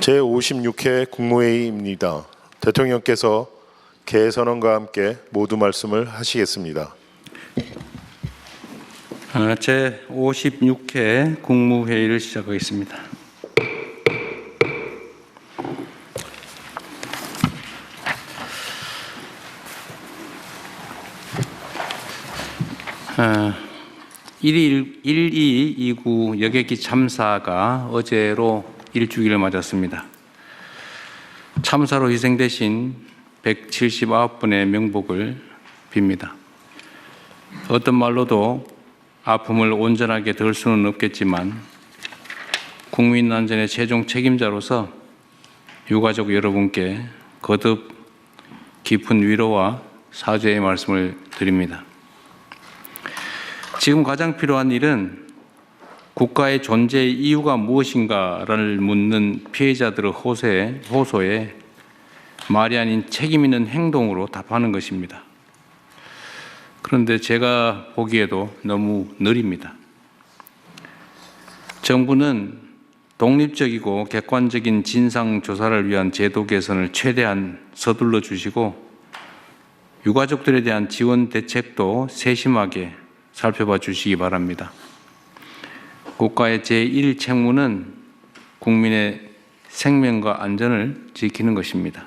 제56회 국무회의입니다. 대통령께서 개선언과 함께 모두 말씀을 하시겠습니다. 제56회 국무회의를 시작하겠습니다. 아, 1229 여객기 참사가 어제로 일주기를 맞았습니다. 참사로 희생되신 179분의 명복을 빕니다. 어떤 말로도 아픔을 온전하게 덜 수는 없겠지만 국민 안전의 최종 책임자로서 유가족 여러분께 거듭 깊은 위로와 사죄의 말씀을 드립니다. 지금 가장 필요한 일은 국가의 존재의 이유가 무엇인가를 묻는 피해자들의 호소에 말이 아닌 책임 있는 행동으로 답하는 것입니다. 그런데 제가 보기에도 너무 느립니다. 정부는 독립적이고 객관적인 진상조사를 위한 제도 개선을 최대한 서둘러 주시고 유가족들에 대한 지원 대책도 세심하게 살펴봐 주시기 바랍니다. 국가의 제1책무는 국민의 생명과 안전을 지키는 것입니다.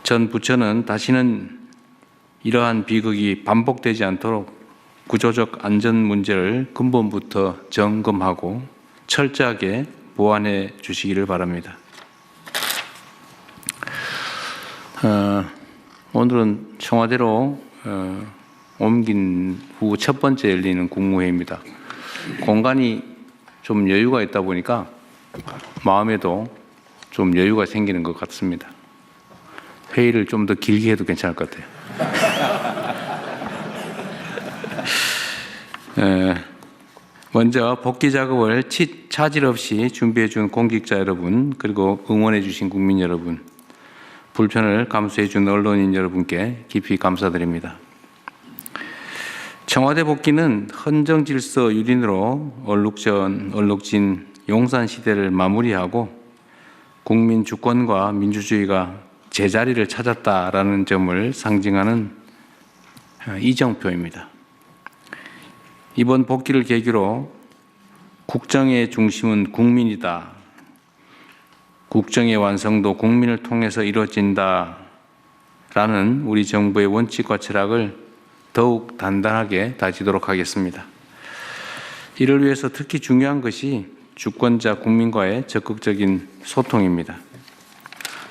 전 부처는 다시는 이러한 비극이 반복되지 않도록 구조적 안전 문제를 근본부터 점검하고 철저하게 보완해 주시기를 바랍니다. 오늘은 청와대로 옮긴 후 첫 번째 열리는 국무회의입니다. 공간이 좀 여유가 있다 보니까 마음에도 좀 여유가 생기는 것 같습니다. 회의를 좀 더 길게 해도 괜찮을 것 같아요. 먼저 복귀 작업을 차질 없이 준비해 준 공직자 여러분, 그리고 응원해 주신 국민 여러분, 불편을 감수해 준 언론인 여러분께 깊이 감사드립니다. 청와대 복귀는 헌정질서 유린으로 얼룩진 용산시대를 마무리하고 국민 주권과 민주주의가 제자리를 찾았다라는 점을 상징하는 이정표입니다. 이번 복귀를 계기로 국정의 중심은 국민이다. 국정의 완성도 국민을 통해서 이루어진다라는 우리 정부의 원칙과 철학을 더욱 단단하게 다지도록 하겠습니다. 이를 위해서 특히 중요한 것이 주권자 국민과의 적극적인 소통입니다.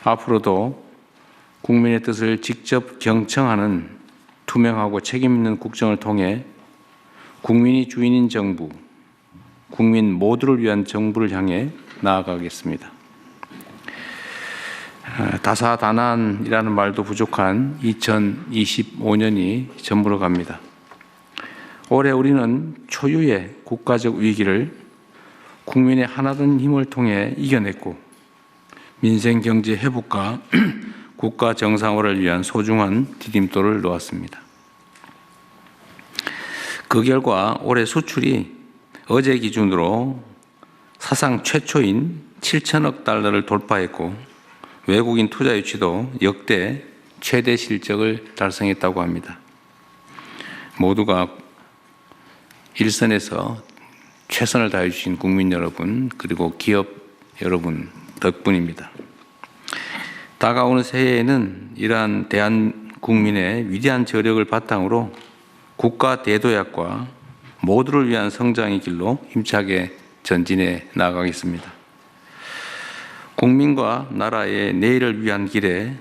앞으로도 국민의 뜻을 직접 경청하는 투명하고 책임 있는 국정을 통해 국민이 주인인 정부, 국민 모두를 위한 정부를 향해 나아가겠습니다. 다사다난이라는 말도 부족한 2025년이 저물어 갑니다. 올해 우리는 초유의 국가적 위기를 국민의 하나된 힘을 통해 이겨냈고 민생 경제 회복과 국가 정상화를 위한 소중한 디딤돌을 놓았습니다. 그 결과 올해 수출이 어제 기준으로 사상 최초인 7천억 달러를 돌파했고 외국인 투자 유치도 역대 최대 실적을 달성했다고 합니다. 모두가 일선에서 최선을 다해 주신 국민 여러분, 그리고 기업 여러분 덕분입니다. 다가오는 새해에는 이러한 대한국민의 위대한 저력을 바탕으로 국가 대도약과 모두를 위한 성장의 길로 힘차게 전진해 나가겠습니다. 국민과 나라의 내일을 위한 길에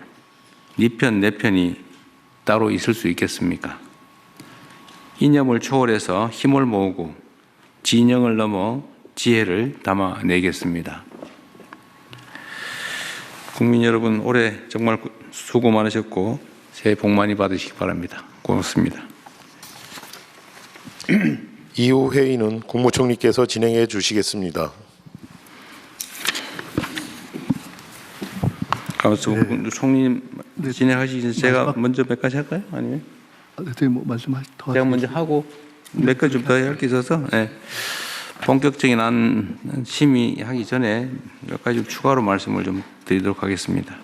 네 편, 내 편이 따로 있을 수 있겠습니까? 이념을 초월해서 힘을 모으고 진영을 넘어 지혜를 담아내겠습니다. 국민 여러분, 올해 정말 수고 많으셨고 새해 복 많이 받으시기 바랍니다. 고맙습니다. 이후 회의는 국무총리께서 진행해 주시겠습니다. 총리님 진행하시기 전에 제가 먼저 몇 가지 할까요? 아니면? 대통령 말씀하시죠. 제가 먼저 하고 몇 가지 좀 더 할 게 있어서 본격적인 안 심의하기 전에 몇 가지 추가로 말씀을 좀 드리도록 하겠습니다.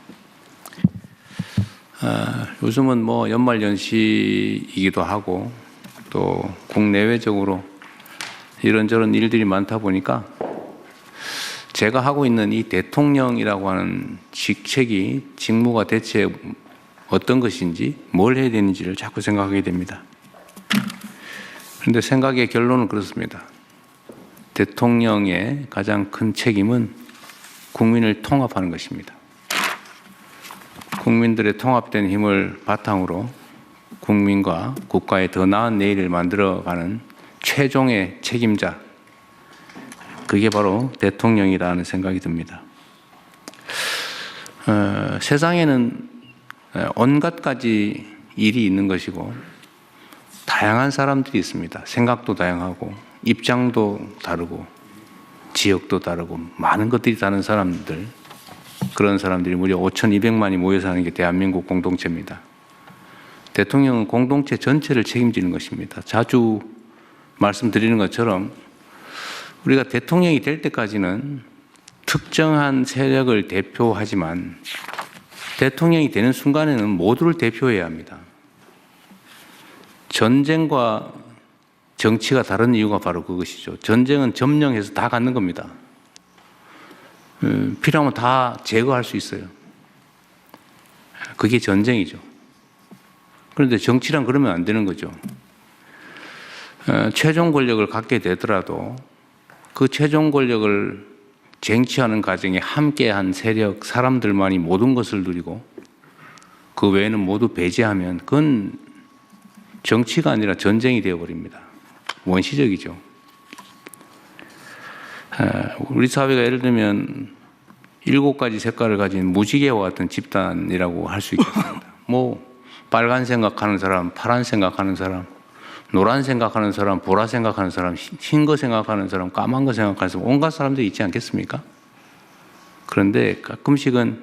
요즘은 뭐 연말연시이기도 하고 또 국내외적으로 이런저런 일들이 많다 보니까 제가 하고 있는 이 대통령이라고 하는 직무가 대체 어떤 것인지 뭘 해야 되는지를 자꾸 생각하게 됩니다. 그런데 생각의 결론은 그렇습니다. 대통령의 가장 큰 책임은 국민을 통합하는 것입니다. 국민들의 통합된 힘을 바탕으로 국민과 국가의 더 나은 내일을 만들어가는 최종의 책임자, 그게 바로 대통령이라는 생각이 듭니다. 세상에는 온갖 가지 일이 있는 것이고 다양한 사람들이 있습니다. 생각도 다양하고 입장도 다르고 지역도 다르고 많은 것들이 다른 사람들, 그런 사람들이 무려 5,200만이 모여 사는 게 대한민국 공동체입니다. 대통령은 공동체 전체를 책임지는 것입니다. 자주 말씀드리는 것처럼 우리가 대통령이 될 때까지는 특정한 세력을 대표하지만 대통령이 되는 순간에는 모두를 대표해야 합니다. 전쟁과 정치가 다른 이유가 바로 그것이죠. 전쟁은 점령해서 다 갖는 겁니다. 필요하면 다 제거할 수 있어요. 그게 전쟁이죠. 그런데 정치란 그러면 안 되는 거죠. 최종 권력을 갖게 되더라도 그 최종 권력을 쟁취하는 과정에 함께한 세력, 사람들만이 모든 것을 누리고 그 외에는 모두 배제하면 그건 정치가 아니라 전쟁이 되어버립니다. 원시적이죠. 우리 사회가 예를 들면 7가지 색깔을 가진 무지개와 같은 집단이라고 할 수 있겠습니다. 뭐 빨간 생각하는 사람, 파란 생각하는 사람, 노란 생각하는 사람, 보라 생각하는 사람, 흰 거 생각하는 사람, 까만 거 생각하는 사람, 온갖 사람들이 있지 않겠습니까? 그런데 가끔씩은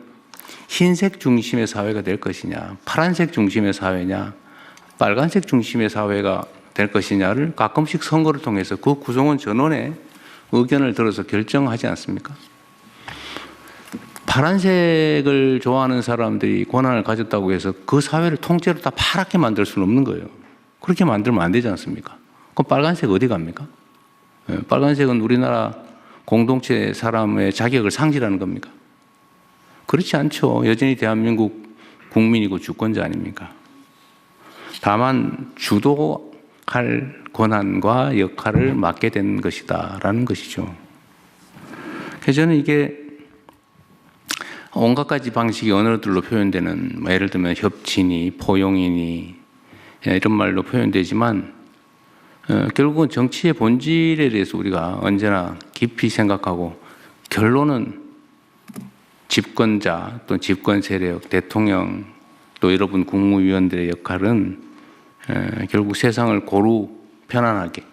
흰색 중심의 사회가 될 것이냐, 파란색 중심의 사회냐, 빨간색 중심의 사회가 될 것이냐를 가끔씩 선거를 통해서 그 구성원 전원의 의견을 들어서 결정하지 않습니까? 파란색을 좋아하는 사람들이 권한을 가졌다고 해서 그 사회를 통째로 다 파랗게 만들 수는 없는 거예요. 그렇게 만들면 안 되지 않습니까? 그럼 빨간색 어디 갑니까? 빨간색은 우리나라 공동체 사람의 자격을 상실하는 겁니까? 그렇지 않죠. 여전히 대한민국 국민이고 주권자 아닙니까? 다만 주도할 권한과 역할을 맡게 된 것이다라는 것이죠. 그래서 저는 이게 온갖 가지 방식의 언어들로 표현되는, 예를 들면 협친이, 포용이니 이런 말로 표현되지만 결국은 정치의 본질에 대해서 우리가 언제나 깊이 생각하고 결론은 집권자 또 집권 세력, 대통령 또 여러분 국무위원들의 역할은 결국 세상을 고루 편안하게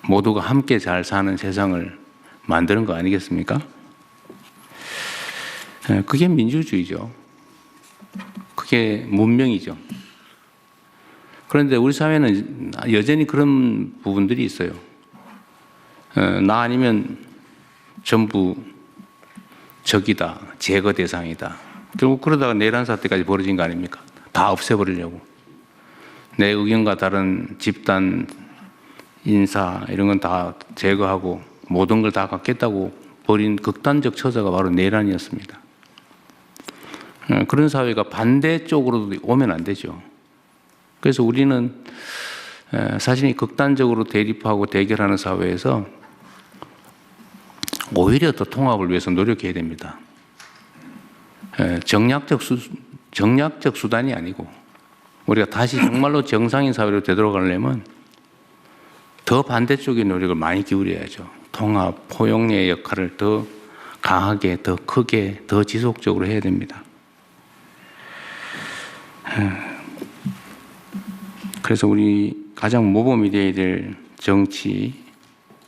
모두가 함께 잘 사는 세상을 만드는 거 아니겠습니까? 그게 민주주의죠. 그게 문명이죠. 그런데 우리 사회는 여전히 그런 부분들이 있어요. 나 아니면 전부 적이다, 제거 대상이다. 결국 그러다가 내란 사태까지 벌어진 거 아닙니까? 다 없애버리려고. 내 의견과 다른 집단, 인사 이런 건 다 제거하고 모든 걸 다 갖겠다고 벌인 극단적 처사가 바로 내란이었습니다. 그런 사회가 반대쪽으로도 오면 안 되죠. 그래서 우리는 사실 극단적으로 대립하고 대결하는 사회에서 오히려 더 통합을 위해서 노력해야 됩니다. 정략적 수단이 아니고 우리가 다시 정말로 정상인 사회로 되돌아가려면 더 반대쪽의 노력을 많이 기울여야죠. 통합, 포용의 역할을 더 강하게, 더 크게, 더 지속적으로 해야 됩니다. 그래서 우리 가장 모범이 되어야 될 정치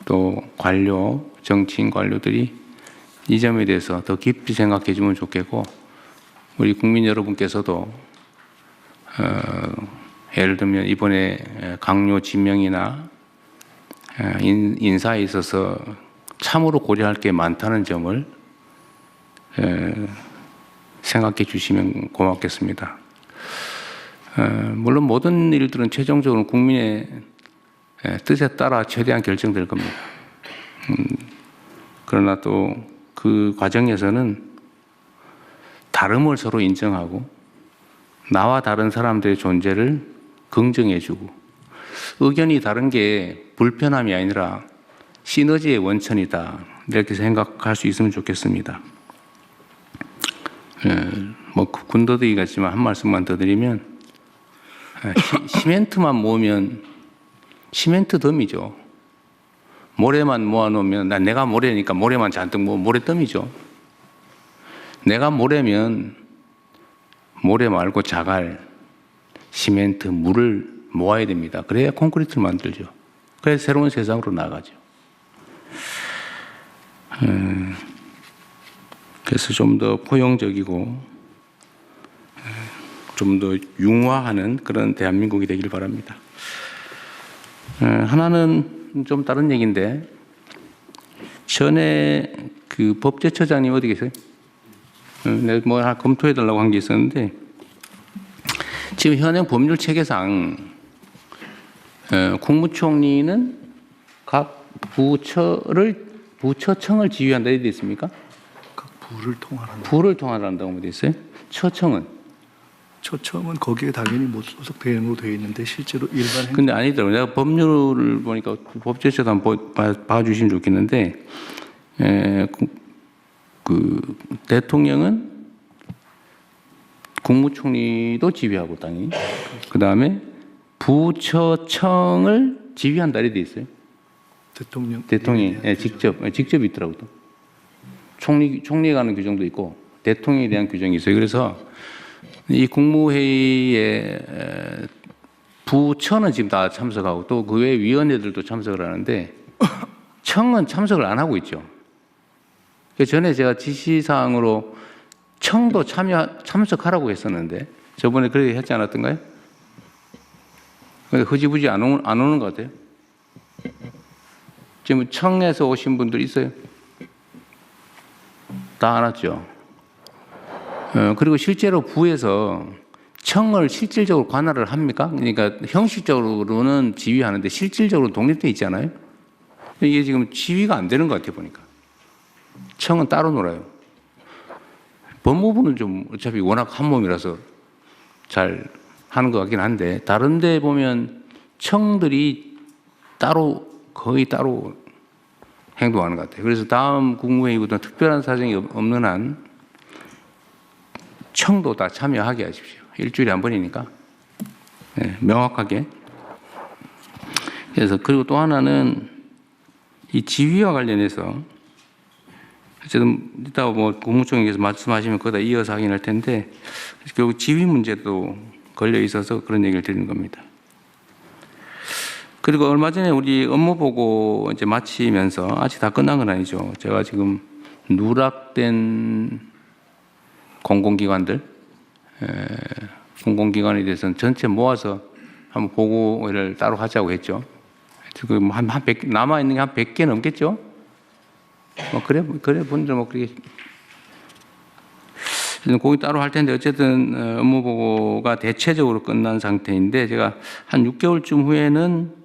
또 관료, 정치인 관료들이 이 점에 대해서 더 깊이 생각해 주면 좋겠고 우리 국민 여러분께서도 예를 들면 이번에 강요 지명이나 인사에 있어서 참으로 고려할 게 많다는 점을 생각해 주시면 고맙겠습니다. 물론 모든 일들은 최종적으로 국민의 뜻에 따라 최대한 결정될 겁니다. 그러나 또 그 과정에서는 다름을 서로 인정하고 나와 다른 사람들의 존재를 긍정해주고 의견이 다른 게 불편함이 아니라 시너지의 원천이다 이렇게 생각할 수 있으면 좋겠습니다. 뭐 군더더기 같지만 한 말씀만 더 드리면 시멘트만 모으면 시멘트 덤이죠. 모래만 모아놓으면 내가 모래니까 모래만 잔뜩 모으면 모래덤이죠. 내가 모래면 모래 말고 자갈, 시멘트, 물을 모아야 됩니다. 그래야 콘크리트를 만들죠. 그래야 새로운 세상으로 나가죠. 그래서 좀 더 포용적이고 좀 더 융화하는 그런 대한민국이 되길 바랍니다. 하나는 좀 다른 얘기인데 전에 그 법제처장님 어디 계세요? 내가 뭐 하나 검토해달라고 한 게 있었는데 지금 현행 법률 체계상 국무총리는 각 부처청을 지휘한다 이렇게 돼 있습니까? 각 부를 통할한다. 부를 통할한다고 돼 있어요. 처청은 처청은 거기에 당연히 못 소속되는 되어 있는데 실제로 일반 근데 아니더라고요. 내가 법률을 보니까 법제처도 한번 봐주시면 좋겠는데 그 대통령은 국무총리도 지휘하고 당연히 그 다음에 부처청을 지휘한다 이렇게 돼 있어요. 대통령이 직접 있더라고요. 총리가 하는 규정도 있고 대통령에 대한 규정이 있어요. 그래서 이 국무회의에 부처는 지금 다 참석하고 또 그 외 위원회들도 참석을 하는데 청은 참석을 안 하고 있죠. 전에 제가 지시사항으로 청도 참석하라고 했었는데 저번에 그렇게 했지 않았던가요? 흐지부지 안 오는 것 같아요. 지금 청에서 오신 분들 있어요? 다 안 왔죠. 그리고 실제로 부에서 청을 실질적으로 관할을 합니까? 그러니까 형식적으로는 지휘하는데 실질적으로 독립되어 있잖아요. 이게 지금 지휘가 안 되는 것 같아요 보니까. 청은 따로 놀아요. 법무부는 좀 어차피 워낙 한 몸이라서 잘 하는 것 같긴 한데 다른 데 보면 청들이 거의 따로 행동하는 것 같아요. 그래서 다음 국무회의부터 특별한 사정이 없는 한 청도 다 참여하게 하십시오. 일주일에 한 번이니까. 네, 명확하게. 그래서 그리고 또 하나는 이 지휘와 관련해서 어쨌든 이따가 뭐 국무총리께서 말씀하시면 거기다 이어서 하긴 할 텐데 결국 지휘 문제도 걸려 있어서 그런 얘기를 드리는 겁니다. 그리고 얼마 전에 우리 업무 보고 이제 마치면서 아직 다 끝난 건 아니죠. 제가 지금 누락된 공공기관에 대해서는 전체 모아서 한번 보고를 따로 하자고 했죠. 지금 한 100, 남아있는 게 한 100개 넘겠죠? 그래 분들 그렇게. 거기 따로 할 텐데 어쨌든 업무 보고가 대체적으로 끝난 상태인데 제가 한 6개월쯤 후에는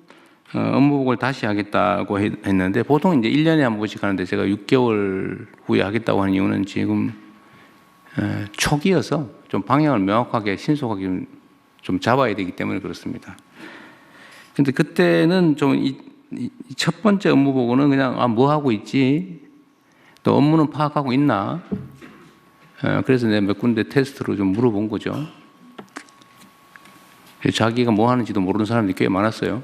업무 보고를 다시 하겠다고 했는데 보통 이제 1년에 한 번씩 하는데 제가 6개월 후에 하겠다고 하는 이유는 지금 초기여서 좀 방향을 명확하게 신속하게 좀 잡아야 되기 때문에 그렇습니다. 근데 그때는 좀 이 첫 번째 업무 보고는 그냥 뭐 하고 있지? 또 업무는 파악하고 있나? 그래서 내가 몇 군데 테스트로 좀 물어본 거죠. 자기가 뭐 하는지도 모르는 사람들이 꽤 많았어요.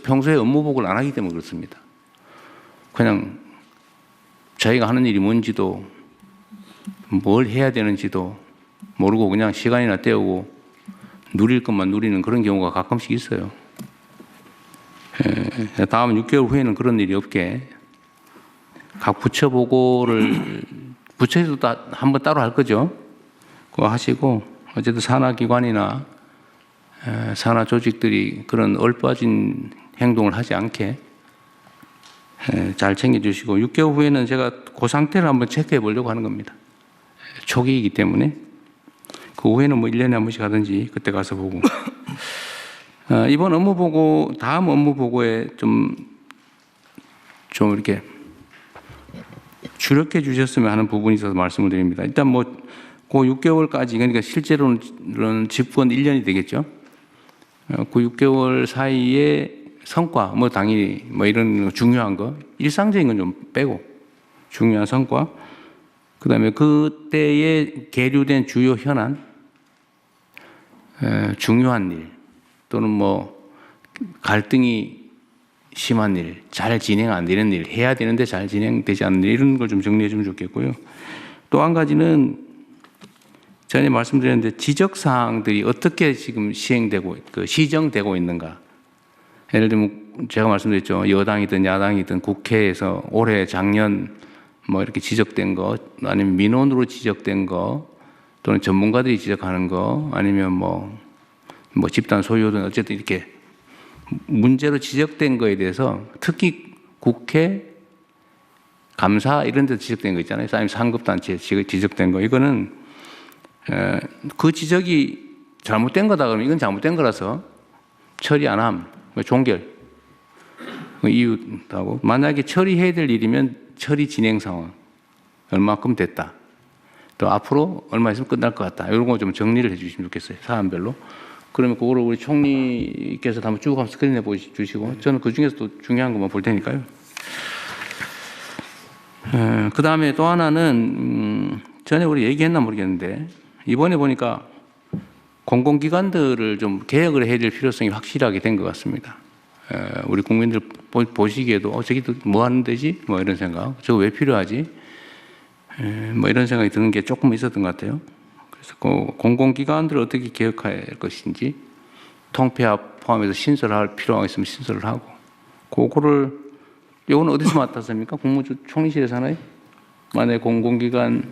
평소에 업무 보고를 안 하기 때문에 그렇습니다. 그냥 자기가 하는 일이 뭔지도 뭘 해야 되는지도 모르고 그냥 시간이나 때우고 누릴 것만 누리는 그런 경우가 가끔씩 있어요. 다음 6개월 후에는 그런 일이 없게 각 부처 보고를 부처에서도 한번 따로 할 거죠. 그거 하시고 어쨌든 산하기관이나 산하 조직들이 그런 얼빠진 행동을 하지 않게 잘 챙겨주시고 6개월 후에는 제가 그 상태를 한번 체크해 보려고 하는 겁니다. 초기이기 때문에 그 후에는 뭐 1년에 한 번씩 하든지 그때 가서 보고 이번 업무 보고 다음 업무 보고에 좀 이렇게 주력해 주셨으면 하는 부분이 있어서 말씀을 드립니다. 일단 뭐 그 6개월까지 그러니까 실제로는 집권 1년이 되겠죠. 그 6개월 사이에 성과 뭐 당연히 뭐 이런 중요한 거 일상적인 건 좀 빼고 중요한 성과 그다음에 그때에 계류된 주요 현안 중요한 일 또는 뭐 갈등이 심한 일, 잘 진행 안 되는 일, 해야 되는데 잘 진행되지 않는 일 이런 걸 좀 정리해 주면 좋겠고요. 또 한 가지는 전에 말씀드렸는데 지적 사항들이 어떻게 지금 시정되고 있는가. 예를 들면 제가 말씀드렸죠. 여당이든 야당이든 국회에서 올해 작년 뭐 이렇게 지적된 거 아니면 민원으로 지적된 거 또는 전문가들이 지적하는 거 아니면 뭐 집단 소유든 어쨌든 이렇게 문제로 지적된 거에 대해서 특히 국회 감사 이런 데서 지적된 거 있잖아요. 아니면 상급단체에 지적된 거 이거는 그 지적이 잘못된 거다 그러면 이건 잘못된 거라서 처리 안 함, 종결 이유하고 만약에 처리해야 될 일이면 처리 진행 상황 얼마큼 됐다. 또 앞으로 얼마 있으면 끝날 것 같다. 이런 거 좀 정리를 해주시면 좋겠어요. 사안별로. 그러면 그거를 우리 총리께서 한번 쭉 한번 스크린에 보여주시고 저는 그 중에서 또 중요한 것만 볼 테니까요. 그 다음에 또 하나는 전에 우리 얘기했나 모르겠는데 이번에 보니까 공공기관들을 좀 개혁을 해야 될 필요성이 확실하게 된 것 같습니다. 우리 국민들 보시기에도 저기 뭐 하는 데지? 뭐 이런 생각. 저거 왜 필요하지? 뭐 이런 생각이 드는 게 조금 있었던 것 같아요. 그래서 그 공공기관들을 어떻게 개혁할 것인지 통폐합 포함해서 신설할 필요가 있으면 신설을 하고 그거를 이거는 어디서 맡았습니까? 국무총리실에서 하나요? 만약에 공공기관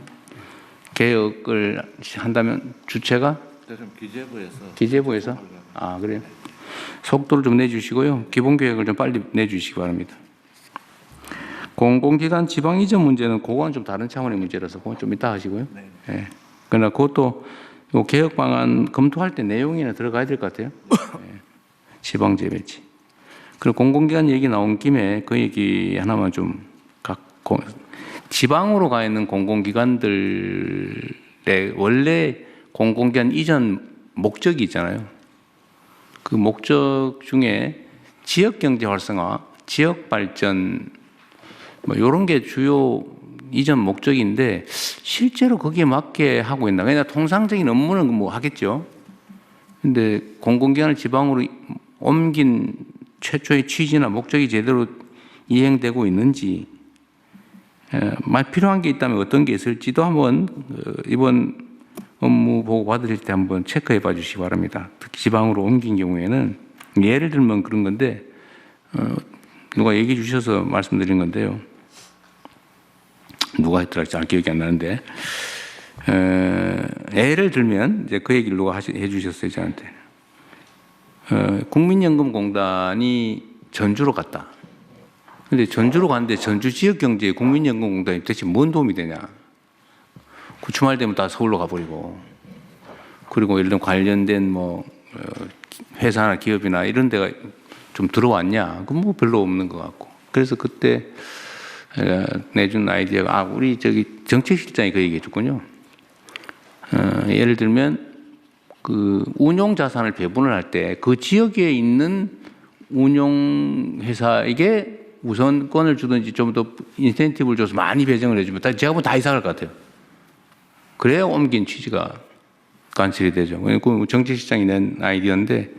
개혁을 한다면 주체가? 기재부에서? 아 그래요? 속도를 좀 내주시고요. 기본 계획을 좀 빨리 내주시기 바랍니다. 공공기관 지방 이전 문제는 그거는 좀 다른 차원의 문제라서 그건 좀 이따 하시고요. 네. 그러나 그것도 개혁 방안 검토할 때 내용에는 들어가야 될 것 같아요. 네. 지방 재배치. 그리고 공공기관 얘기 나온 김에 그 얘기 하나만 좀 지방으로 가 있는 공공기관들의 원래 공공기관 이전 목적이 있잖아요. 그 목적 중에 지역경제 활성화, 지역발전 뭐 이런 게 주요 이전 목적인데 실제로 거기에 맞게 하고 있나? 그냥 통상적인 업무는 뭐 하겠죠. 근데 공공기관을 지방으로 옮긴 최초의 취지나 목적이 제대로 이행되고 있는지 필요한 게 있다면 어떤 게 있을지도 한번 이번 업무 보고 받으실 때 한번 체크해 봐 주시기 바랍니다. 특히 지방으로 옮긴 경우에는 예를 들면 그런 건데 누가 얘기해 주셔서 말씀드린 건데요. 누가 했더라 잘 기억이 안 나는데 예를 들면 이제 그 얘기를 누가 해 주셨어요 저한테. 국민연금공단이 전주로 갔다. 근데 전주로 갔는데 전주 지역경제에 국민연금공단이 대체 뭔 도움이 되냐. 그 주말 되면 다 서울로 가버리고 그리고 예를 들면 관련된 뭐 회사나 기업이나 이런 데가 좀 들어왔냐. 그건 뭐 별로 없는 것 같고. 그래서 그때 내준 아이디어가 우리 저기 정책실장이 그 얘기해 줬군요. 예를 들면 그 운용 자산을 배분을 할 때 그 지역에 있는 운용 회사에게 우선권을 주든지 좀 더 인센티브를 줘서 많이 배정을 해주면 제가 보면 다 이사 갈 것 같아요. 그래야 옮긴 취지가 관철이 되죠. 그 정책실장이 낸 아이디어인데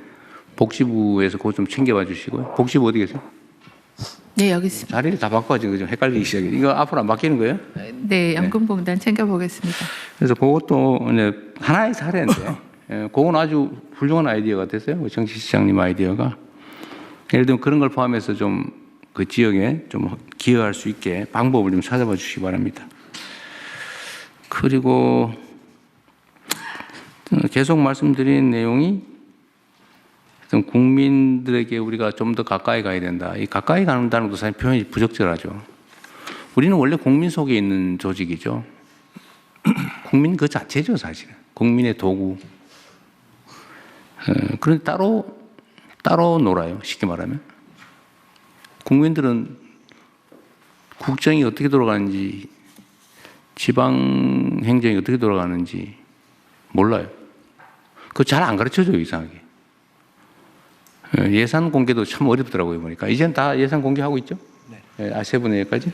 복지부에서 그거 좀 챙겨봐 주시고요. 복지부 어디 계세요? 네, 여기 있습니다. 자리를 다 바꿔가지고 좀 헷갈리기 시작해. 이거 앞으로 안 바뀌는 거예요? 네, 연금공단 챙겨보겠습니다. 그래서 그것도 이제 하나의 사례인데, 그건 아주 훌륭한 아이디어가 됐어요. 정치시장님 아이디어가. 예를 들면 그런 걸 포함해서 좀 그 지역에 좀 기여할 수 있게 방법을 좀 찾아봐 주시기 바랍니다. 그리고 계속 말씀드린 내용이 좀 국민들에게 우리가 좀 더 가까이 가야 된다. 이 가까이 간다는 것도 사실 표현이 부적절하죠. 우리는 원래 국민 속에 있는 조직이죠. 국민 그 자체죠, 사실은. 국민의 도구. 그런데 따로 놀아요, 쉽게 말하면. 국민들은 국정이 어떻게 돌아가는지, 지방 행정이 어떻게 돌아가는지 몰라요. 그거 잘 안 가르쳐줘요, 이상하게. 예산 공개도 참 어렵더라고요, 보니까. 이제는 다 예산 공개하고 있죠? 네. 아세분에까지.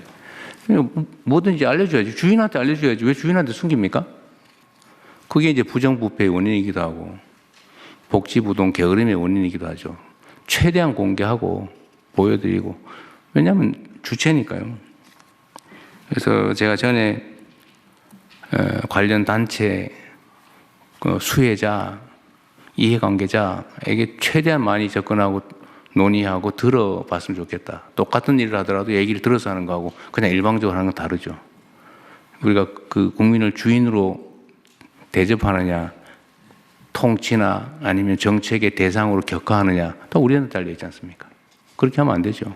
뭐든지 알려줘야지. 주인한테 알려줘야지. 왜 주인한테 숨깁니까? 그게 이제 부정부패의 원인이기도 하고, 복지부동 게으름의 원인이기도 하죠. 최대한 공개하고, 보여드리고. 왜냐하면 주체니까요. 그래서 제가 전에 관련 단체 수혜자, 이해관계자에게 최대한 많이 접근하고 논의하고 들어봤으면 좋겠다. 똑같은 일을 하더라도 얘기를 들어서 하는 거하고 그냥 일방적으로 하는 건 다르죠. 우리가 그 국민을 주인으로 대접하느냐, 통치나 아니면 정책의 대상으로 격하하느냐, 다 우리한테 달려 있지 않습니까? 그렇게 하면 안 되죠.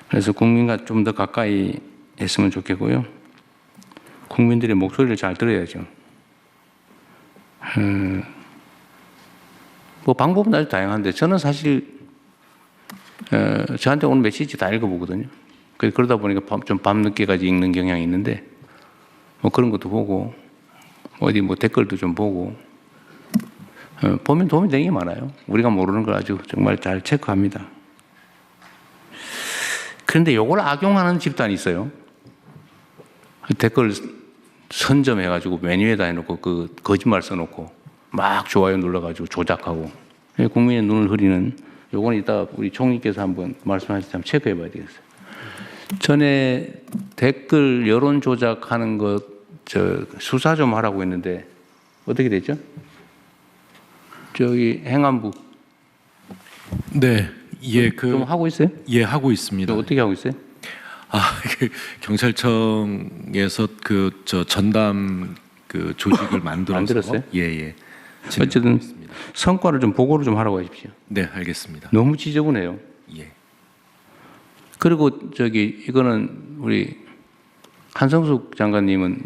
그래서 국민과 좀 더 가까이 했으면 좋겠고요. 국민들의 목소리를 잘 들어야죠. 뭐 방법은 아주 다양한데 저는 사실 저한테 오는 메시지 다 읽어보거든요. 그러다 보니까 좀 밤늦게까지 읽는 경향이 있는데 뭐 그런 것도 보고 어디 뭐 댓글도 좀 보고 보면 도움이 되는 게 많아요. 우리가 모르는 걸 아주 정말 잘 체크합니다. 그런데 이걸 악용하는 집단이 있어요. 댓글 선점해가지고 메뉴에다 해놓고 그 거짓말 써놓고 막 좋아요 눌러가지고 조작하고 국민의 눈을 흐리는 요거는 이따 우리 총리께서 한번 말씀하실 때 한번 체크해봐야 되겠어요. 전에 댓글 여론 조작하는 것 수사 좀 하라고 했는데 어떻게 됐죠? 저기 행안부 네, 예, 좀 하고 있어요? 예, 하고 있습니다. 어떻게 하고 있어요? 경찰청에서 전담 조직을 만들어서 만들었어요? 예. 어쨌든 성과를 좀 보고를 좀 하라고 하십시오. 네, 알겠습니다. 너무 지저분해요. 예. 그리고 이거는 우리 한성숙 장관님은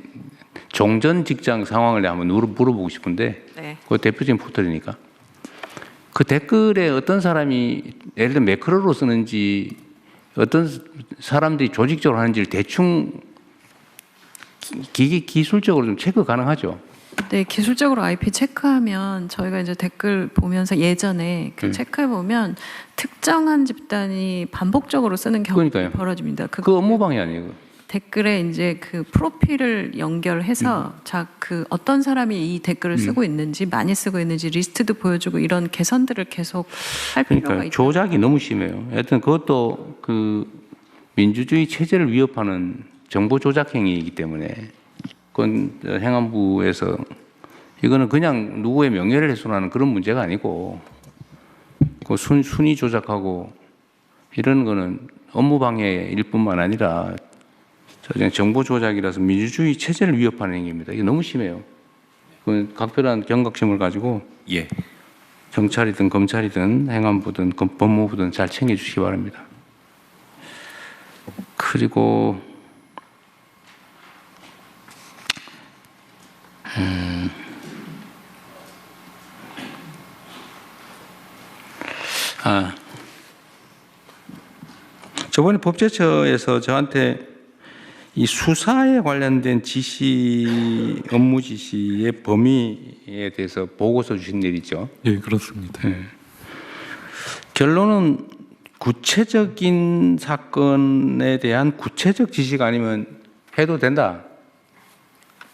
종전 직장 상황을 한번 물어보고 싶은데 네. 그 대표적인 포털이니까 그 댓글에 어떤 사람이 예를 들어 매크로로 쓰는지 어떤 사람들이 조직적으로 하는지를 대충 기술적으로 좀 체크 가능하죠. 네, 기술적으로 IP 체크하면 저희가 이제 댓글 보면서 예전에 체크해 보면 특정한 집단이 반복적으로 쓰는 경우가 그러니까요. 벌어집니다. 그 업무방해 아니에요? 댓글에 이제 그 프로필을 연결해서 그 어떤 사람이 이 댓글을 쓰고 있는지 많이 쓰고 있는지 리스트도 보여주고 이런 개선들을 계속 할 필요가 그러니까 있다. 조작이 너무 심해요. 하여튼 그것도 그 민주주의 체제를 위협하는 정보 조작 행위이기 때문에 그건 행안부에서 이거는 그냥 누구의 명예를 훼손하는 그런 문제가 아니고 그 순위 조작하고 이런 거는 업무 방해일 뿐만 아니라 정보 조작이라서 민주주의 체제를 위협하는 행위입니다. 이게 너무 심해요. 그 각별한 경각심을 가지고 예. 경찰이든 검찰이든 행안부든 법무부든 잘 챙겨주시기 바랍니다. 그리고 저번에 법제처에서 저한테 이 수사에 관련된 지시, 업무 지시의 범위에 대해서 보고서 주신 일 있죠. 예, 그렇습니다. 결론은 구체적인 사건에 대한 구체적 지시가 아니면 해도 된다.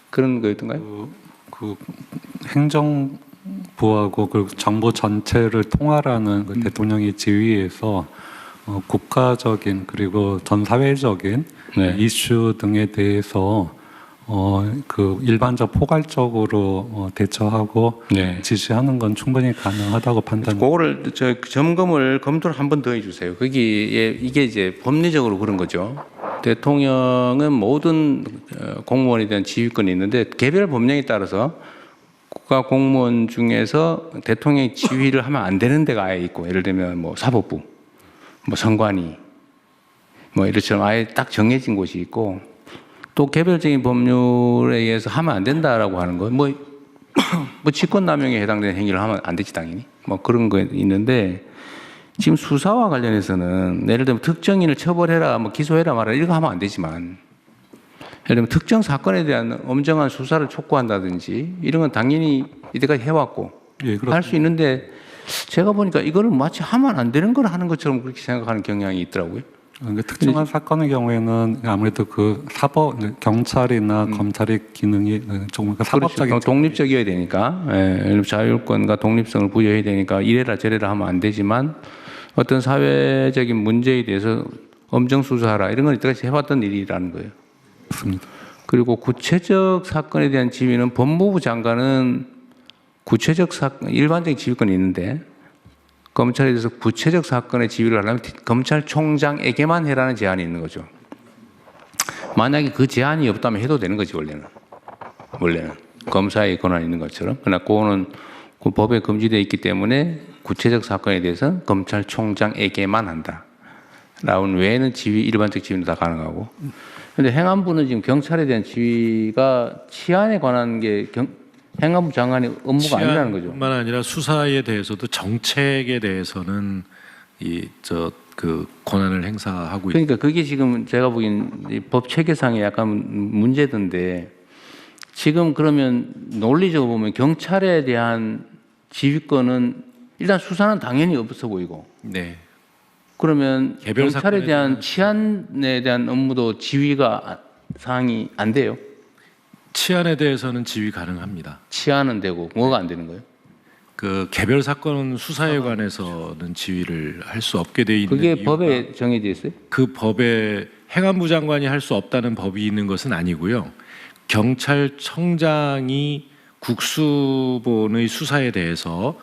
그런 거였던가요? 그 행정부하고 그 정부 전체를 통할하는 그 대통령의 지휘에서 국가적인 그리고 전 사회적인 네. 이슈 등에 대해서 그 일반적 포괄적으로 대처하고 네. 지시하는 건 충분히 가능하다고 판단합니다. 그거를 점검을 검토를 한 번 더 해주세요. 거기에 이게 이제 법리적으로 그런 거죠. 대통령은 모든 공무원에 대한 지휘권이 있는데 개별 법령에 따라서 국가 공무원 중에서 대통령이 지휘를 하면 안 되는 데가 아예 있고, 예를 들면 뭐 사법부, 뭐 선관위, 뭐 이렇처럼 아예 딱 정해진 곳이 있고, 또 개별적인 법률에 의해서 하면 안 된다라고 하는 거, 뭐 직권남용에 해당되는 행위를 하면 안 되지 당연히, 뭐 그런 거 있는데, 지금 수사와 관련해서는 예를 들면 특정인을 처벌해라, 뭐 기소해라 말아라 이런 거 하면 안 되지만, 예를 들면 특정 사건에 대한 엄정한 수사를 촉구한다든지 이런 건 당연히 이때까지 해왔고 예, 할 수 있는데, 제가 보니까 이거를 마치 하면 안 되는 걸 하는 것처럼 그렇게 생각하는 경향이 있더라고요. 그러니까 특정한 사건의 경우에는 아무래도 그 사법 경찰이나 검찰의 기능이 조금 사법적인 그렇죠. 독립적이어야 되니까, 예, 자율권과 독립성을 부여해야 되니까 이래라 저래라 하면 안 되지만, 어떤 사회적인 문제에 대해서 엄정 수사하라 이런 건 이때까지 해왔던 일이라는 거예요. 있습니다. 그리고 구체적 사건에 대한 지휘는 법무부 장관은 구체적 사건, 일반적인 지휘권이 있는데, 검찰에 대해서 구체적 사건의 지휘를 하려면 검찰총장에게만 해라는 제한이 있는 거죠. 만약에 그 제한이 없다면 해도 되는 거지, 원래는. 검사의 권한이 있는 것처럼. 그러나 그거는 그 법에 금지되어 있기 때문에 구체적 사건에 대해서 검찰총장에게만 한다. 라운 외에는 지휘, 일반적 지휘는 다 가능하고. 근데 행안부는 지금 경찰에 대한 지휘가 치안에 관한 게 행안부 장관의 업무가 아니라는 거죠. 뿐만 아니라 수사에 대해서도 정책에 대해서는 그 권한을 행사하고 그러니까 그게 지금 제가 보기엔 이 법 체계상에 약간 문제던데, 지금 그러면 논리적으로 보면 경찰에 대한 지휘권은 일단 수사는 당연히 없어 보이고, 네. 그러면 개별 경찰에 사건에 대한 치안에 대한 업무도 지휘가 사항이 안 돼요. 치안에 대해서는 지휘 가능합니다. 치안은 되고 뭐가 안 되는 거예요? 그 개별 사건 수사에 관해서는 지휘를 할 수 없게 돼 있는 그게 이유가 법에 정해져 있어요? 그 법에 행안부 장관이 할 수 없다는 법이 있는 것은 아니고요. 경찰청장이 국수본의 수사에 대해서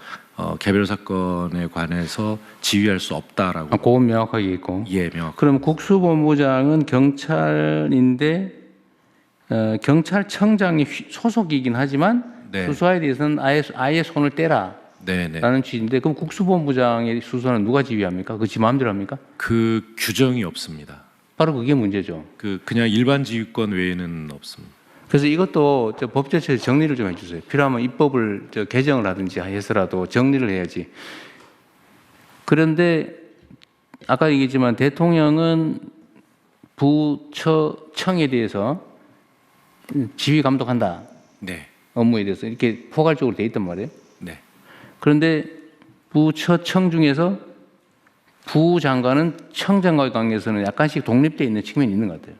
개별 사건에 관해서 지휘할 수 없다라고. 그건 명확하게 있고. 예, 명확. 그럼 국수본부장은 경찰인데 경찰청장이 소속이긴 하지만 네. 수사에 대해서는 아예 손을 떼라라는 네네. 취지인데, 그럼 국수본부장의 수사는 누가 지휘합니까? 그 지 마음대로 합니까? 그 규정이 없습니다. 바로 그게 문제죠. 그냥 일반 지휘권 외에는 없습니다. 그래서 이것도 법제처에서 정리를 좀 해주세요. 필요하면 입법을 개정을 하든지 해서라도 정리를 해야지. 그런데 아까 얘기했지만 대통령은 부처청에 대해서 지휘 감독한다. 네. 업무에 대해서 이렇게 포괄적으로 돼 있단 말이에요. 네. 그런데 부처청 중에서 부장관은 청장과의 관계에서는 약간씩 독립되어 있는 측면이 있는 것 같아요.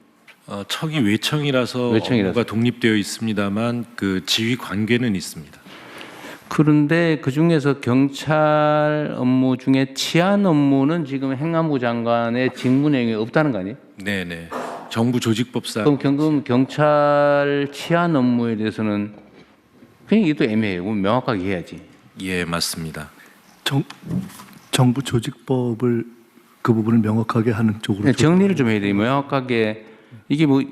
청이 외청이라서 업무가 독립되어 있습니다만 그 지휘 관계는 있습니다. 그런데 그 중에서 경찰 업무 중에 치안 업무는 지금 행안부 장관의 직무 내용이 없다는 거 아니에요? 네네. 정부 조직법상. 그럼 경찰 치안 업무에 대해서는 그냥 이게 또 애매해요. 명확하게 해야지. 예, 맞습니다. 정부 조직법을 그 부분을 명확하게 하는 쪽으로 정리를 좀 해야 돼요. 명확하게. 이게 뭐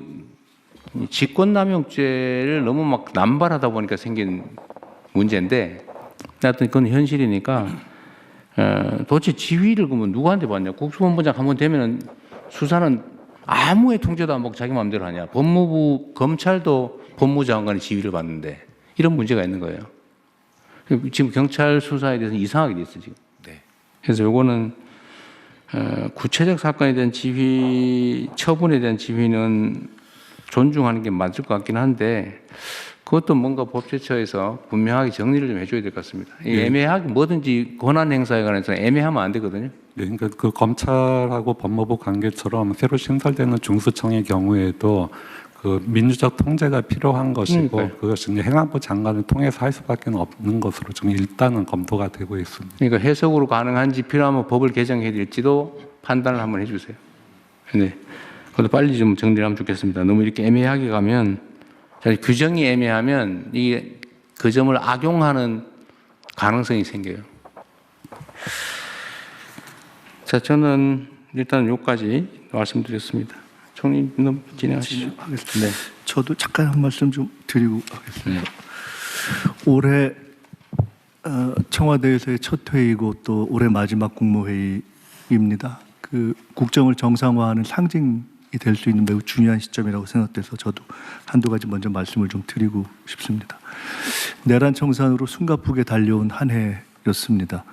직권남용죄를 너무 막 남발하다 보니까 생긴 문제인데, 하여튼 그건 현실이니까 도대체 지휘를 그러면 누구한테 받냐? 국수본부장 한번 되면은 수사는 아무의 통제도 안 받고 자기 마음대로 하냐? 법무부 검찰도 법무장관이 지휘를 받는데 이런 문제가 있는 거예요. 지금 경찰 수사에 대해서 이상하게 돼 있어 지금. 네. 그래서 요거는 구체적 사건에 대한 지휘, 처분에 대한 지휘는 존중하는 게 맞을 것 같긴 한데, 그것도 뭔가 법제처에서 분명하게 정리를 좀 해줘야 될 것 같습니다. 애매하게 뭐든지 권한 행사에 관해서 애매하면 안 되거든요. 네, 그러니까 그 검찰하고 법무부 관계처럼 새로 신설되는 중수청의 경우에도 그 민주적 통제가 필요한 것이고, 그러니까요. 그것이 이제 행안부 장관을 통해서 할 수밖에 없는 것으로 좀 일단은 검토가 되고 있습니다. 그러니까 해석으로 가능한지 필요하면 법을 개정해야 될지도 판단을 한번 해주세요. 네, 그것도 빨리 좀 정리를 하면 좋겠습니다. 너무 이렇게 애매하게 가면, 규정이 애매하면 이게 그 점을 악용하는 가능성이 생겨요. 자, 저는 일단 여기까지 말씀드렸습니다. 총리 진행하시죠. 네. 저도 잠깐 한 말씀 좀 드리고 하겠습니다. 올해 청와대에서의 첫 회의고 또 올해 마지막 국무회의입니다. 그 국정을 정상화하는 상징이 될 수 있는 매우 중요한 시점이라고 생각돼서 저도 한두 가지 먼저 말씀을 좀 드리고 싶습니다. 내란 청산으로 숨가쁘게 달려온 한 해였습니다.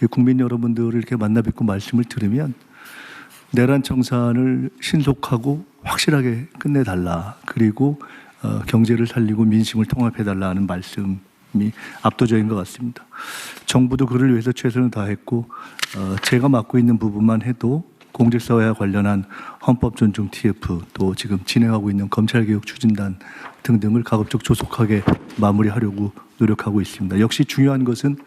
국민 여러분들을 이렇게 만나 뵙고 말씀을 들으면 내란 청산을 신속하고 확실하게 끝내달라. 그리고 경제를 살리고 민심을 통합해달라 하는 말씀이 압도적인 것 같습니다. 정부도 그를 위해서 최선을 다했고 제가 맡고 있는 부분만 해도 공직사회와 관련한 헌법 존중 TF 또 지금 진행하고 있는 검찰개혁 추진단 등등을 가급적 조속하게 마무리하려고 노력하고 있습니다. 역시 중요한 것은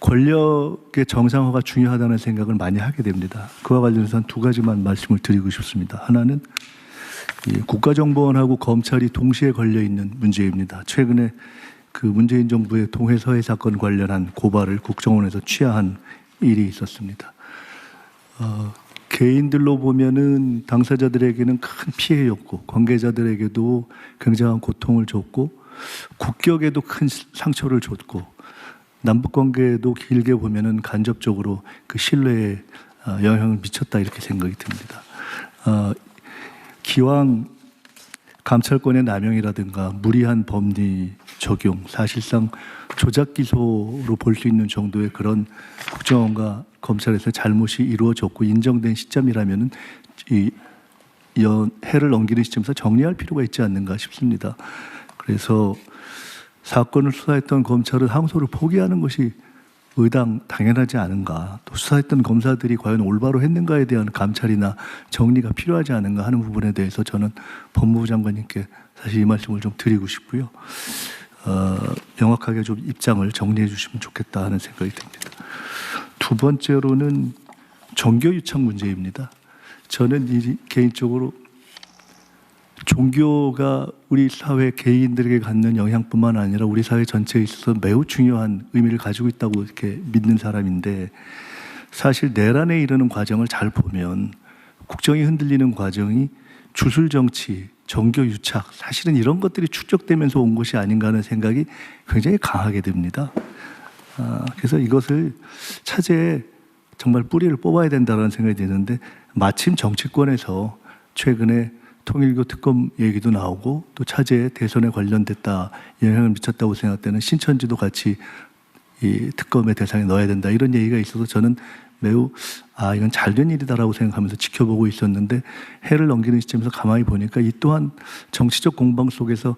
권력의 정상화가 중요하다는 생각을 많이 하게 됩니다. 그와 관련해서 한 두 가지만 말씀을 드리고 싶습니다. 하나는 국가정보원하고 검찰이 동시에 걸려있는 문제입니다. 최근에 그 문재인 정부의 동해서해 사건 관련한 고발을 국정원에서 취하한 일이 있었습니다. 개인들로 보면은 당사자들에게는 큰 피해였고 관계자들에게도 굉장한 고통을 줬고 국격에도 큰 상처를 줬고 남북 관계도 길게 보면은 간접적으로 그 신뢰에 영향을 미쳤다 이렇게 생각이 듭니다. 기왕 감찰권의 남용이라든가 무리한 법리 적용, 사실상 조작 기소로 볼 수 있는 정도의 그런 국정원과 검찰에서 잘못이 이루어졌고 인정된 시점이라면은 이 해를 넘기는 시점에서 정리할 필요가 있지 않는가 싶습니다. 그래서 사건을 수사했던 검찰은 항소를 포기하는 것이 당연하지 않은가, 또 수사했던 검사들이 과연 올바로 했는가에 대한 감찰이나 정리가 필요하지 않은가 하는 부분에 대해서 저는 법무부 장관님께 사실 이 말씀을 좀 드리고 싶고요. 명확하게 좀 입장을 정리해 주시면 좋겠다 하는 생각이 듭니다. 두 번째로는 종교유착 문제입니다. 저는 개인적으로 종교가 우리 사회 개인들에게 갖는 영향뿐만 아니라 우리 사회 전체에 있어서 매우 중요한 의미를 가지고 있다고 이렇게 믿는 사람인데, 사실 내란에 이르는 과정을 잘 보면 국정이 흔들리는 과정이 주술 정치, 종교 유착, 사실은 이런 것들이 축적되면서 온 것이 아닌가 하는 생각이 굉장히 강하게 듭니다. 그래서 이것을 차제에 정말 뿌리를 뽑아야 된다는 생각이 드는데, 마침 정치권에서 최근에 통일교 특검 얘기도 나오고 또 차제에 대선에 관련됐다, 영향을 미쳤다고 생각되는 신천지도 같이 이 특검의 대상에 넣어야 된다 이런 얘기가 있어서 저는 매우 이건 잘된 일이다라고 생각하면서 지켜보고 있었는데, 해를 넘기는 시점에서 가만히 보니까 이 또한 정치적 공방 속에서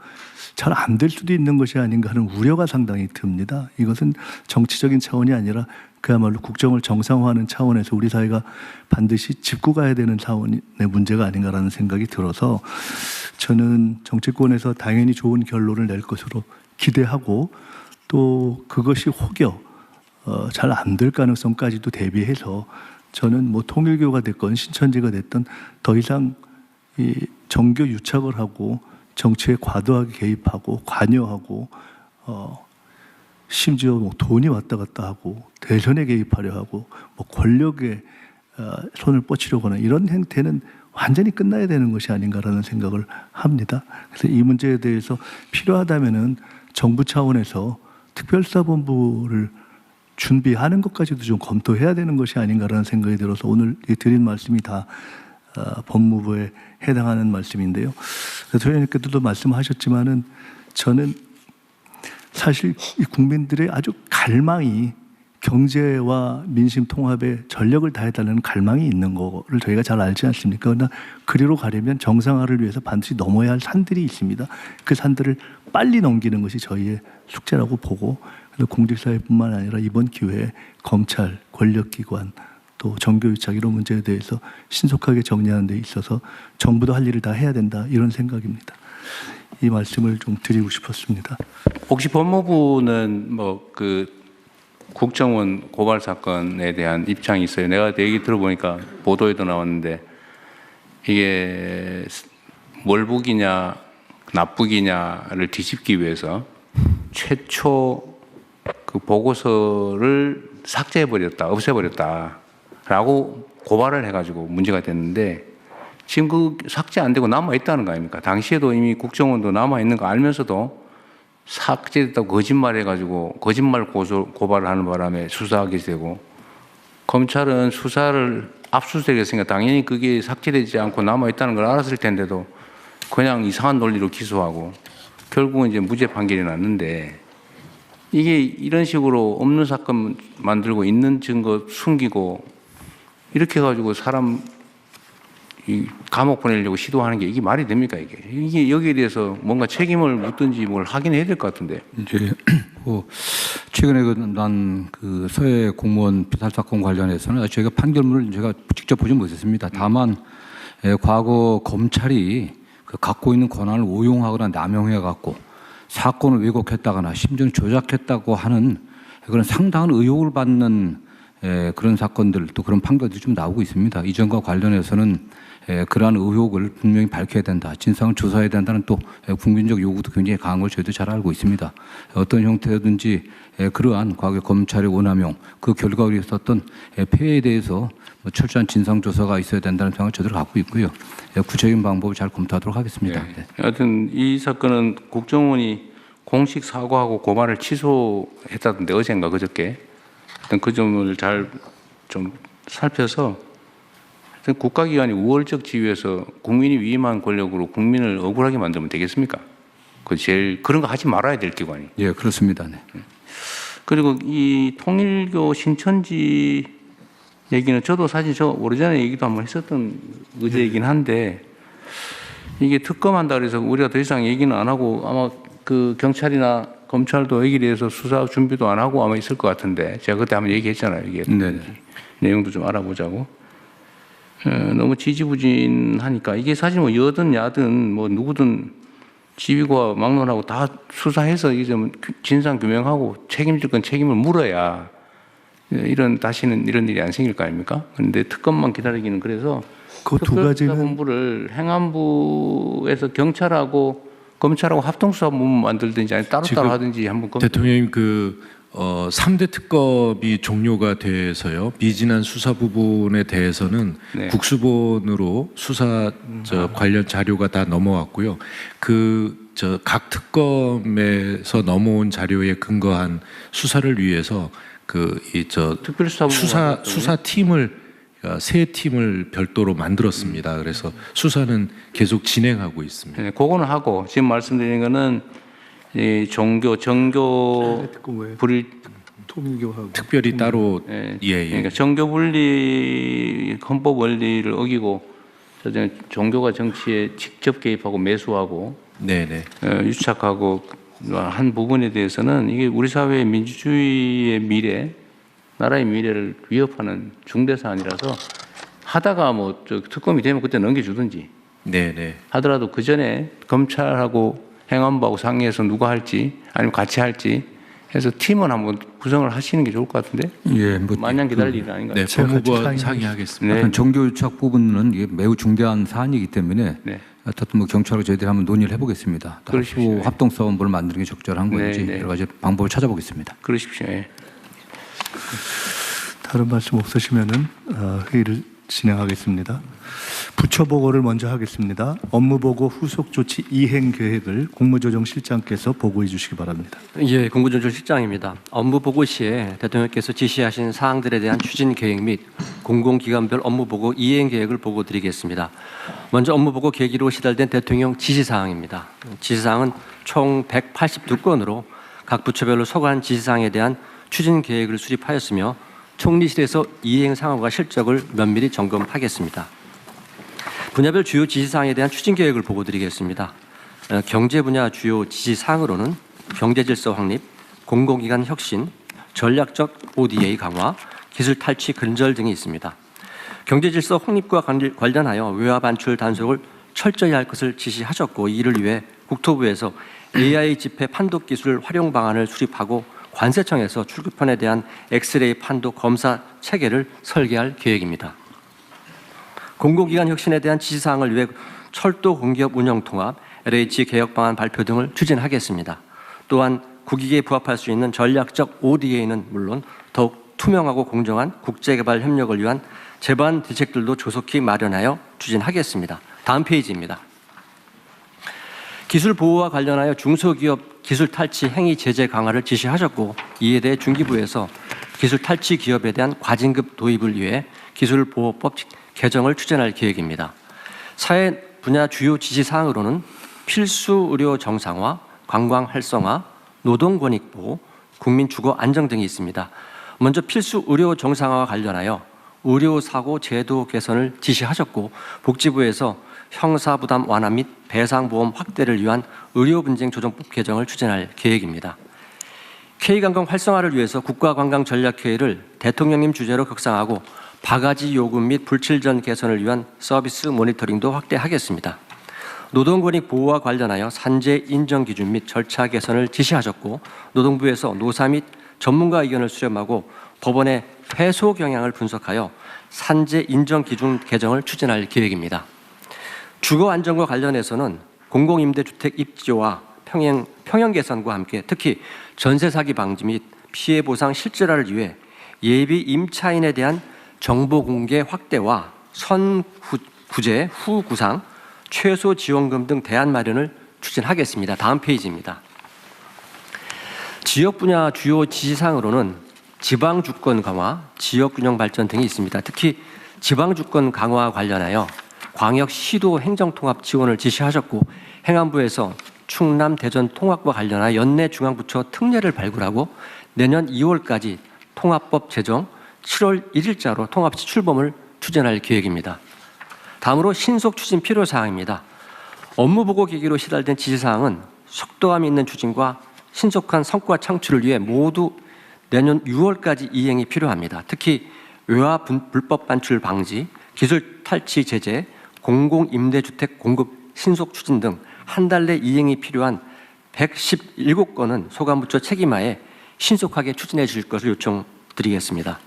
잘 안 될 수도 있는 것이 아닌가 하는 우려가 상당히 듭니다. 이것은 정치적인 차원이 아니라 그야말로 국정을 정상화하는 차원에서 우리 사회가 반드시 짚고 가야 되는 차원의 문제가 아닌가라는 생각이 들어서 저는 정치권에서 당연히 좋은 결론을 낼 것으로 기대하고, 또 그것이 혹여 잘 안 될 가능성까지도 대비해서 저는 뭐 통일교가 됐건 신천지가 됐든 더 이상 이 정교 유착을 하고 정치에 과도하게 개입하고 관여하고 심지어 뭐 돈이 왔다 갔다 하고 대선에 개입하려 하고 뭐 권력에 손을 뻗치려고 하는 이런 행태는 완전히 끝나야 되는 것이 아닌가라는 생각을 합니다. 그래서 이 문제에 대해서 필요하다면은 정부 차원에서 특별수사본부를 준비하는 것까지도 좀 검토해야 되는 것이 아닌가라는 생각이 들어서 오늘 드린 말씀이 다 법무부에 해당하는 말씀인데요. 대통령님께서도 말씀하셨지만은 저는 사실 이 국민들의 아주 갈망이 경제와 민심 통합에 전력을 다해달라는 갈망이 있는 거를 저희가 잘 알지 않습니까? 그러나 그리로 가려면 정상화를 위해서 반드시 넘어야 할 산들이 있습니다. 그 산들을 빨리 넘기는 것이 저희의 숙제라고 보고, 그래서 공직사회뿐만 아니라 이번 기회에 검찰, 권력기관, 또 정교유착 이런 문제에 대해서 신속하게 정리하는 데 있어서 정부도 할 일을 다 해야 된다 이런 생각입니다. 이 말씀을 좀 드리고 싶었습니다. 혹시 법무부는 뭐 그 국정원 고발 사건에 대한 입장이 있어요? 내가 내 얘기 들어보니까 보도에도 나왔는데 이게 월북이냐 납북이냐를 뒤집기 위해서 최초 그 보고서를 삭제해버렸다, 없애버렸다라고 고발을 해가지고 문제가 됐는데, 지금 그 삭제 안 되고 남아 있다는 거 아닙니까? 당시에도 이미 국정원도 남아 있는 거 알면서도 삭제됐다고 거짓말해가지고 거짓말 고발을 하는 바람에 수사하게 되고, 검찰은 수사를 압수수색했으니까 당연히 그게 삭제되지 않고 남아있다는 걸 알았을 텐데도 그냥 이상한 논리로 기소하고 결국은 이제 무죄 판결이 났는데, 이게 이런 식으로 없는 사건 만들고 있는 증거 숨기고 이렇게 해가지고 사람 이 감옥 보내려고 시도하는 게 이게 말이 됩니까? 이게 여기에 대해서 뭔가 책임을 묻든지 뭘 하긴 해야 될 것 같은데. 이제 최근에 난 서해 공무원 피살 사건 관련해서는 저희가 판결문을 제가 직접 보지 못했습니다. 다만 과거 검찰이 갖고 있는 권한을 오용하거나 남용해 갖고 사건을 왜곡했다거나 심지어 조작했다고 하는 그런 상당한 의혹을 받는 그런 사건들, 또 그런 판결들이 좀 나오고 있습니다. 이전과 관련해서는 그러한 의혹을 분명히 밝혀야 된다, 진상을 조사해야 된다는 또 국민적 요구도 굉장히 강한 걸 저희도 잘 알고 있습니다. 어떤 형태든지 그러한 과거 검찰의 오남용, 그 결과로 있었던 폐해에 대해서 철저한 진상 조사가 있어야 된다는 생각을 저희도 갖고 있고요. 구체적인 방법을 잘 검토하도록 하겠습니다. 네. 하여튼 이 사건은 국정원이 공식 사과하고 고발을 취소했다던데, 어젠가 그저께. 하여튼 그 점을 잘 좀 살펴서 하여튼 국가기관이 우월적 지위에서 국민이 위임한 권력으로 국민을 억울하게 만들면 되겠습니까? 그 제일 그런 거 하지 말아야 될 기관이. 예, 그렇습니다. 네. 그리고 이 통일교 신천지 얘기는 저도 사실 오래전에 얘기도 한번 했었던 의제이긴 한데, 이게 특검한다 그래서 우리가 더 이상 얘기는 안 하고 아마 그 경찰이나 검찰도 여기에 대해서 수사 준비도 안 하고 아마 있을 것 같은데, 제가 그때 한번 얘기했잖아요. 이게 내용도 좀 알아보자고. 너무 지지부진하니까 이게 사실 뭐 여든 야든 뭐 누구든 지휘과 막론하고 다 수사해서 이게 좀 진상 규명하고 책임질 건 책임을 물어야 다시는 이런 일이 안 생길 거 아닙니까? 그런데 특검만 기다리기는 그래서 그 두 가지는 특별수사본부를 행안부에서 경찰하고 검찰하고 합동수사본부 만들든지 아니 따로따로 하든지 한번 대통령님 3대 특검이 종료가 돼서요. 미진한 수사 부분에 대해서는 네. 국수본으로 수사 관련 자료가 다 넘어왔고요. 각 특검에서 넘어온 자료에 근거한 수사를 위해서 수사팀을 세 팀을 별도로 만들었습니다. 그래서 수사는 계속 진행하고 있습니다. 네, 그거는 하고 지금 말씀드린 거는 이 정교 불일 통일교하고 특별히 따로 그러니까 정교 분리 헌법 원리를 어기고 종교가 정치에 직접 개입하고 매수하고 유착하고 한 부분에 대해서는 이게 우리 사회의 민주주의의 미래, 나라의 미래를 위협하는 중대 사안이라서 하다가 뭐 특검이 되면 그때 넘겨주든지 하더라도 그 전에 검찰하고 행안부하고 상의해서 누가 할지 아니면 같이 할지 해서 팀은 한번 구성을 하시는 게 좋을 것 같은데. 예, 마냥 기다릴 일은 아닌가요? 네, 법무부와 상의하겠습니다. 네. 정교 유착 부분은 이게 매우 중대한 사안이기 때문에 어쨌든 뭐 경찰하고 저희들이 한번 논의를 해보겠습니다. 그러십시오. 합동사원부를 만드는 게 적절한 건지 여러 가지 방법을 찾아보겠습니다. 그러십시오. 예. 다른 말씀 없으시면은 회의를 진행하겠습니다. 부처 보고를 먼저 하겠습니다. 업무 보고 후속 조치 이행 계획을 국무조정실장께서 보고해 주시기 바랍니다. 예, 국무조정실장입니다. 업무 보고 시에 대통령께서 지시하신 사항들에 대한 추진 계획 및 공공기관별 업무 보고 이행 계획을 보고 드리겠습니다. 먼저 업무 보고 계기로 시달된 대통령 지시사항입니다. 지시사항은 총 182건으로 각 부처별로 소관 지시사항에 대한 추진 계획을 수립하였으며 총리실에서 이행 상황과 실적을 면밀히 점검하겠습니다. 분야별 주요 지시사항에 대한 추진 계획을 보고 드리겠습니다. 경제 분야 주요 지시사항으로는 경제질서 확립, 공공기관 혁신, 전략적 ODA 강화, 기술 탈취 근절 등이 있습니다. 경제질서 확립과 관련하여 외화 반출 단속을 철저히 할 것을 지시하셨고, 이를 위해 국토부에서 AI 집회 판독 기술 활용 방안을 수립하고 관세청에서 출구편에 대한 엑스레이 판독 검사 체계를 설계할 계획입니다. 공공기관 혁신에 대한 지시사항을 위해 철도 공기업 운영 통합, LH 개혁 방안 발표 등을 추진하겠습니다. 또한 국익에 부합할 수 있는 전략적 ODA는 물론 더욱 투명하고 공정한 국제개발 협력을 위한 제반 대책들도 조속히 마련하여 추진하겠습니다. 다음 페이지입니다. 기술 보호와 관련하여 중소기업 기술 탈취 행위 제재 강화를 지시하셨고, 이에 대해 중기부에서 기술 탈취 기업에 대한 과징금 도입을 위해 기술보호법 개정을 추진할 계획입니다. 사회 분야 주요 지시 사항으로는 필수 의료 정상화, 관광 활성화, 노동 권익 보호, 국민 주거 안정 등이 있습니다. 먼저 필수 의료 정상화와 관련하여 의료 사고 제도 개선을 지시하셨고, 복지부에서 형사 부담 완화 및 배상 보험 확대를 위한 의료 분쟁 조정법 개정을 추진할 계획입니다. K관광 활성화를 위해서 국가관광전략회의를 대통령님 주재로 격상하고 바가지 요금 및 불칠전 개선을 위한 서비스 모니터링도 확대하겠습니다. 노동권익 보호와 관련하여 산재 인정 기준 및 절차 개선을 지시하셨고, 노동부에서 노사 및 전문가 의견을 수렴하고 법원의 회소 경향을 분석하여 산재 인정 기준 개정을 추진할 계획입니다. 주거 안정과 관련해서는 공공임대주택 입지와 평형 개선과 함께 특히 전세 사기 방지 및 피해 보상 실질화를 위해 예비 임차인에 대한 정보 공개 확대와 선구제 후 구상, 최소 지원금 등 대안 마련을 추진하겠습니다. 다음 페이지입니다. 지역 분야 주요 지시사항으로는 지방 주권 강화, 지역 균형 발전 등이 있습니다. 특히 지방 주권 강화와 관련하여 광역 시도 행정 통합 지원을 지시하셨고, 행안부에서 충남 대전 통합과 관련하여 연내 중앙부처 특례를 발굴하고 내년 2월까지 통합법 제정, 7월 1일자로 통합시 출범을 추진할 계획입니다. 다음으로 신속 추진 필요 사항입니다. 업무 보고 계기로 시달된 지시사항은 속도감 있는 추진과 신속한 성과 창출을 위해 모두 내년 6월까지 이행이 필요합니다. 특히 외화 불법 반출 방지, 기술 탈취 제재, 공공임대주택 공급 신속 추진 등 한 달 내 이행이 필요한 117건은 소관부처 책임하에 신속하게 추진해 주실 것을 요청드리겠습니다.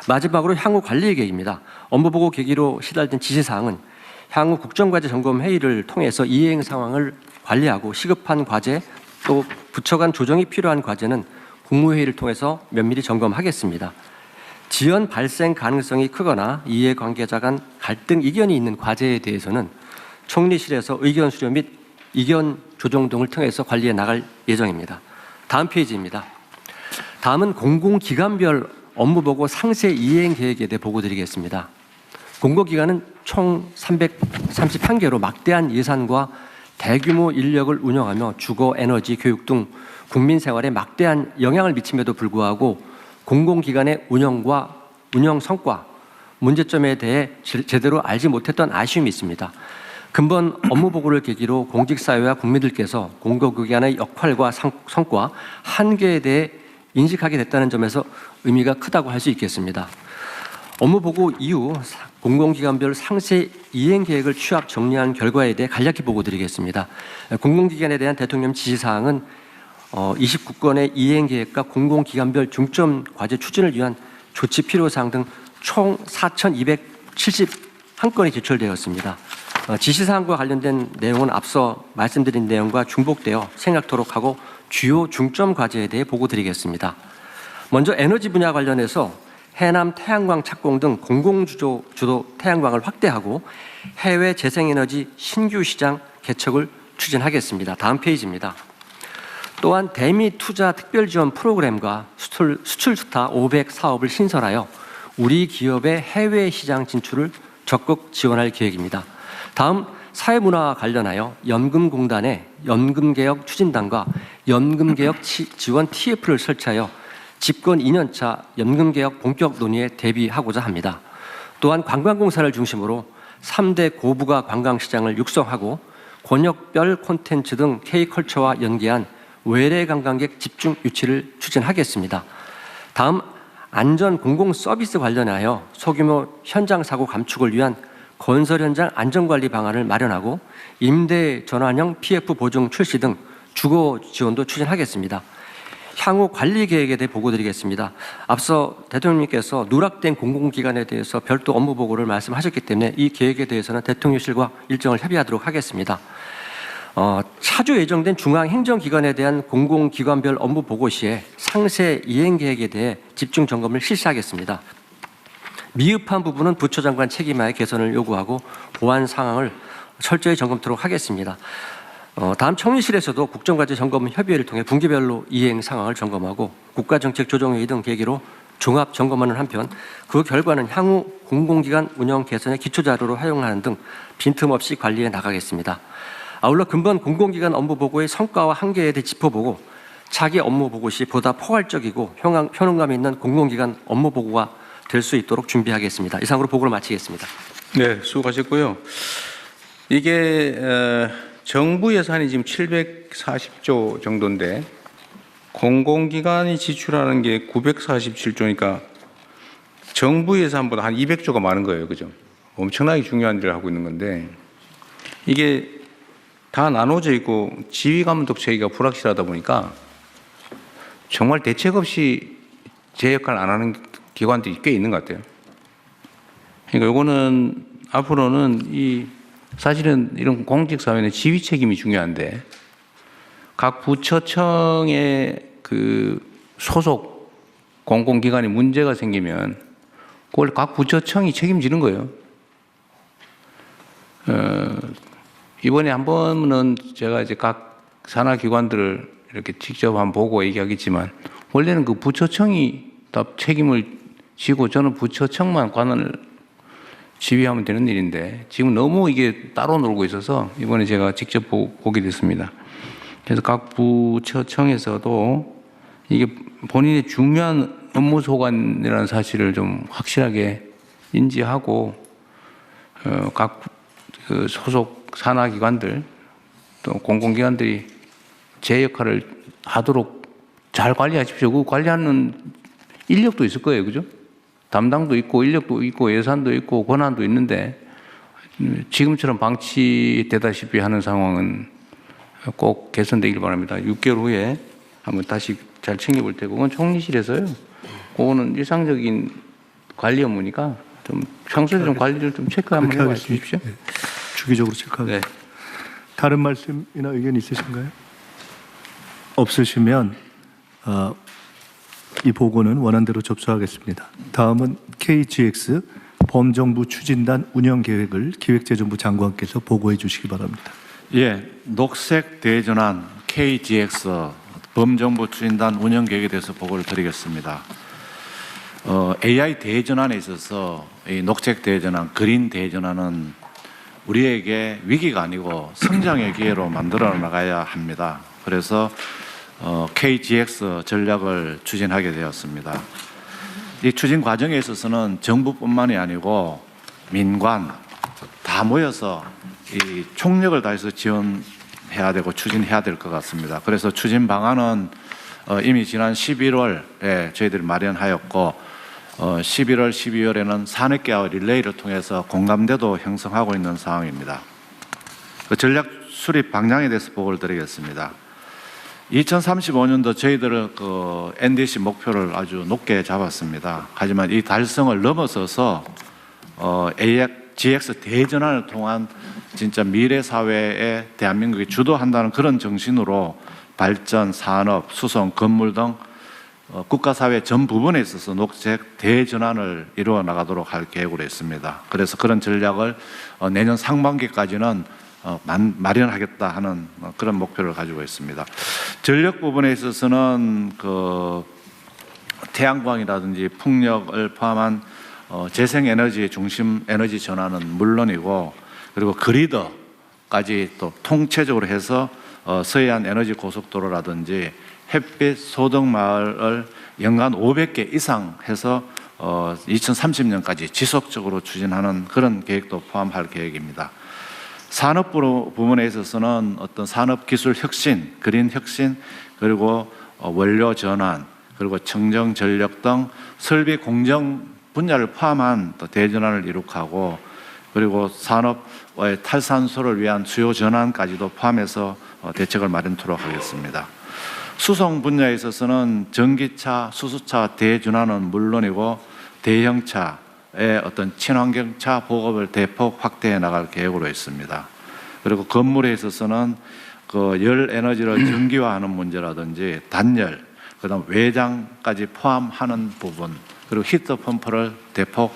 마지막으로 향후 관리 계획입니다. 업무보고 계기로 시달된 지시사항은 향후 국정과제 점검 회의를 통해서 이행 상황을 관리하고, 시급한 과제 또 부처 간 조정이 필요한 과제는 국무회의를 통해서 면밀히 점검하겠습니다. 지연 발생 가능성이 크거나 이해관계자 간 갈등 이견이 있는 과제에 대해서는 총리실에서 의견 수렴 및 이견 조정 등을 통해서 관리해 나갈 예정입니다. 다음 페이지입니다. 다음은 공공기관별 업무보고 상세 이행 계획에 대해 보고드리겠습니다. 공공기관은 총 331개로 막대한 예산과 대규모 인력을 운영하며 주거, 에너지, 교육 등 국민 생활에 막대한 영향을 미침에도 불구하고 공공기관의 운영 성과, 문제점에 대해 제대로 알지 못했던 아쉬움이 있습니다. 근본 업무보고를 계기로 공직사회와 국민들께서 공공기관의 역할과 성과, 한계에 대해 인식하게 됐다는 점에서 의미가 크다고 할 수 있겠습니다. 업무보고 이후 공공기관별 상세 이행 계획을 취합 정리한 결과에 대해 간략히 보고드리겠습니다. 공공기관에 대한 대통령 지시사항은 29건의 이행 계획과 공공기관별 중점 과제 추진을 위한 조치 필요사항 등 총 4,271건이 제출되었습니다. 지시사항과 관련된 내용은 앞서 말씀드린 내용과 중복되어 생략토록 하고 주요 중점 과제에 대해 보고드리겠습니다. 먼저 에너지 분야 관련해서 해남 태양광 착공 등 공공주도 태양광을 확대하고 해외 재생에너지 신규 시장 개척을 추진하겠습니다. 다음 페이지입니다. 또한 대미 투자 특별 지원 프로그램과 수출 스타 500 사업을 신설하여 우리 기업의 해외 시장 진출을 적극 지원할 계획입니다. 다음 사회문화와 관련하여 연금공단의 연금개혁 추진단과 연금개혁 지원 TF를 설치하여 집권 2년차 연금개혁 본격 논의에 대비하고자 합니다. 또한 관광공사를 중심으로 3대 고부가 관광시장을 육성하고 권역별 콘텐츠 등 K컬처와 연계한 외래 관광객 집중 유치를 추진하겠습니다. 다음 안전 공공 서비스 관련하여 소규모 현장 사고 감축을 위한 건설 현장 안전관리 방안을 마련하고 임대 전환형 PF 보증 출시 등 주거 지원도 추진하겠습니다. 향후 관리 계획에 대해 보고드리겠습니다. 앞서 대통령님께서 누락된 공공기관에 대해서 별도 업무 보고를 말씀하셨기 때문에 이 계획에 대해서는 대통령실과 일정을 협의하도록 하겠습니다. 차주 예정된 중앙행정기관에 대한 공공기관별 업무 보고 시에 상세 이행 계획에 대해 집중 점검을 실시하겠습니다. 미흡한 부분은 부처장관 책임하에 개선을 요구하고 보완 상황을 철저히 점검토록 하겠습니다. 다음 총리실에서도 국정과제 점검 협의회를 통해 분기별로 이행 상황을 점검하고 국가정책조정회의 등 계기로 종합 점검하는 한편 그 결과는 향후 공공기관 운영 개선의 기초자료로 활용하는 등 빈틈없이 관리해 나가겠습니다. 아울러 근본 공공기관 업무보고의 성과와 한계에 대해 짚어보고 차기 업무보고 시 보다 포괄적이고 효능감 있는 공공기관 업무보고가 될 수 있도록 준비하겠습니다. 이상으로 보고를 마치겠습니다. 네, 수고하셨고요. 이게 정부 예산이 지금 740조 정도인데 공공기관이 지출하는 게 947조니까 정부 예산보다 한 200조가 많은 거예요. 그죠? 엄청나게 중요한 일을 하고 있는 건데 이게 다 나눠져 있고 지휘감독 체계가 불확실하다 보니까 정말 대책 없이 제 역할을 안 하는 기관들이 꽤 있는 것 같아요. 그러니까 이거는 앞으로는 사실은 이런 공직사회는 지휘 책임이 중요한데 각 부처청의 그 소속 공공기관에 문제가 생기면 그걸 각 부처청이 책임지는 거예요. 이번에 한 번은 제가 이제 각 산하기관들을 이렇게 직접 한번 보고 얘기하겠지만 원래는 그 부처청이 다 책임을 지고 저는 부처청만 관할을 지휘하면 되는 일인데 지금 너무 이게 따로 놀고 있어서 이번에 제가 직접 보게 됐습니다. 그래서 각 부처청에서도 이게 본인의 중요한 업무 소관이라는 사실을 좀 확실하게 인지하고 각 그 소속 산하기관들 또 공공기관들이 제 역할을 하도록 잘 관리하십시오. 그 관리하는 인력도 있을 거예요. 그죠? 담당도 있고 인력도 있고 예산도 있고 권한도 있는데 지금처럼 방치되다시피 하는 상황은 꼭 개선되길 바랍니다. 6개월 후에 한번 다시 잘 챙겨볼 테고 그건 총리실에서요. 그거는 일상적인 관리 업무니까 좀 평소에 좀 관리를 좀 체크 한번 해봐 주십시오. 네. 주기적으로 체크하겠습니다. 네. 다른 말씀이나 의견 있으신가요? 없으시면 이 보고는 원안대로 접수하겠습니다. 다음은 KGX 범정부 추진단 운영 계획을 기획재정부 장관께서 보고해 주시기 바랍니다. 예, 녹색 대전환 KGX 범정부 추진단 운영 계획에 대해서 보고를 드리겠습니다. AI 대전환에 있어서 이 녹색 대전환, 그린 대전환은 우리에게 위기가 아니고 성장의 기회로 만들어 나가야 합니다. 그래서 KGX 전략을 추진하게 되었습니다. 이 추진 과정에 있어서는 정부뿐만이 아니고 민관 다 모여서 이 총력을 다해서 지원해야 되고 추진해야 될 것 같습니다. 그래서 추진 방안은 이미 지난 11월에 저희들이 마련하였고 11월, 12월에는 산업계와 릴레이를 통해서 공감대도 형성하고 있는 상황입니다. 그 전략 수립 방향에 대해서 보고를 드리겠습니다. 2035년도 저희들은 그 NDC 목표를 아주 높게 잡았습니다. 하지만 이 달성을 넘어서서 GX 대전환을 통한 진짜 미래 사회에 대한민국이 주도한다는 그런 정신으로 발전, 산업, 수송, 건물 등 국가사회 전 부분에 있어서 녹색 대전환을 이루어 나가도록 할 계획으로 했습니다. 그래서 그런 전략을 내년 상반기까지는 마련하겠다 하는 그런 목표를 가지고 있습니다. 전력 부분에 있어서는 그 태양광이라든지 풍력을 포함한 재생에너지 중심 에너지 전환은 물론이고 그리고 그리드까지 또 통체적으로 해서 서해안 에너지 고속도로라든지 햇빛 소득마을을 연간 500개 이상 해서 2030년까지 지속적으로 추진하는 그런 계획도 포함할 계획입니다. 산업 부분에 있어서는 어떤 산업 기술 혁신, 그린 혁신, 그리고 원료 전환, 그리고 청정 전력 등 설비 공정 분야를 포함한 또 대전환을 이룩하고 그리고 산업의 탈산소를 위한 수요 전환까지도 포함해서 대책을 마련토록 하겠습니다. 수송 분야에 있어서는 전기차, 수소차 대전환은 물론이고 대형차의 어떤 친환경차 보급을 대폭 확대해 나갈 계획으로 있습니다. 그리고 건물에 있어서는 그 열 에너지를 전기화하는 문제라든지 단열, 그다음 외장까지 포함하는 부분, 그리고 히터 펌프를 대폭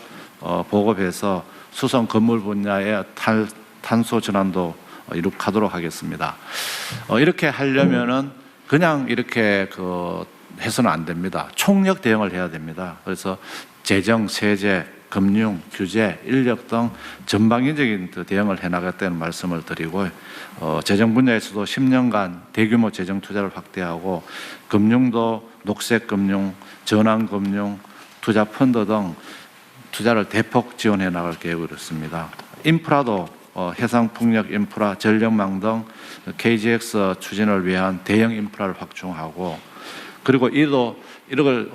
보급해서 수송 건물 분야의 탄소 전환도 이룩하도록 하겠습니다. 이렇게 하려면은 그냥 이렇게 해서는 안 됩니다. 총력 대응을 해야 됩니다. 그래서 재정, 세제, 금융, 규제, 인력 등 전방위적인 대응을 해나가겠다는 말씀을 드리고, 재정 분야에서도 10년간 대규모 재정 투자를 확대하고, 금융도 녹색금융, 전환금융, 투자펀드 등 투자를 대폭 지원해 나갈 계획으로 있습니다. 인프라도 해상풍력 인프라, 전력망 등 KGX 추진을 위한 대형 인프라를 확충하고, 그리고 이걸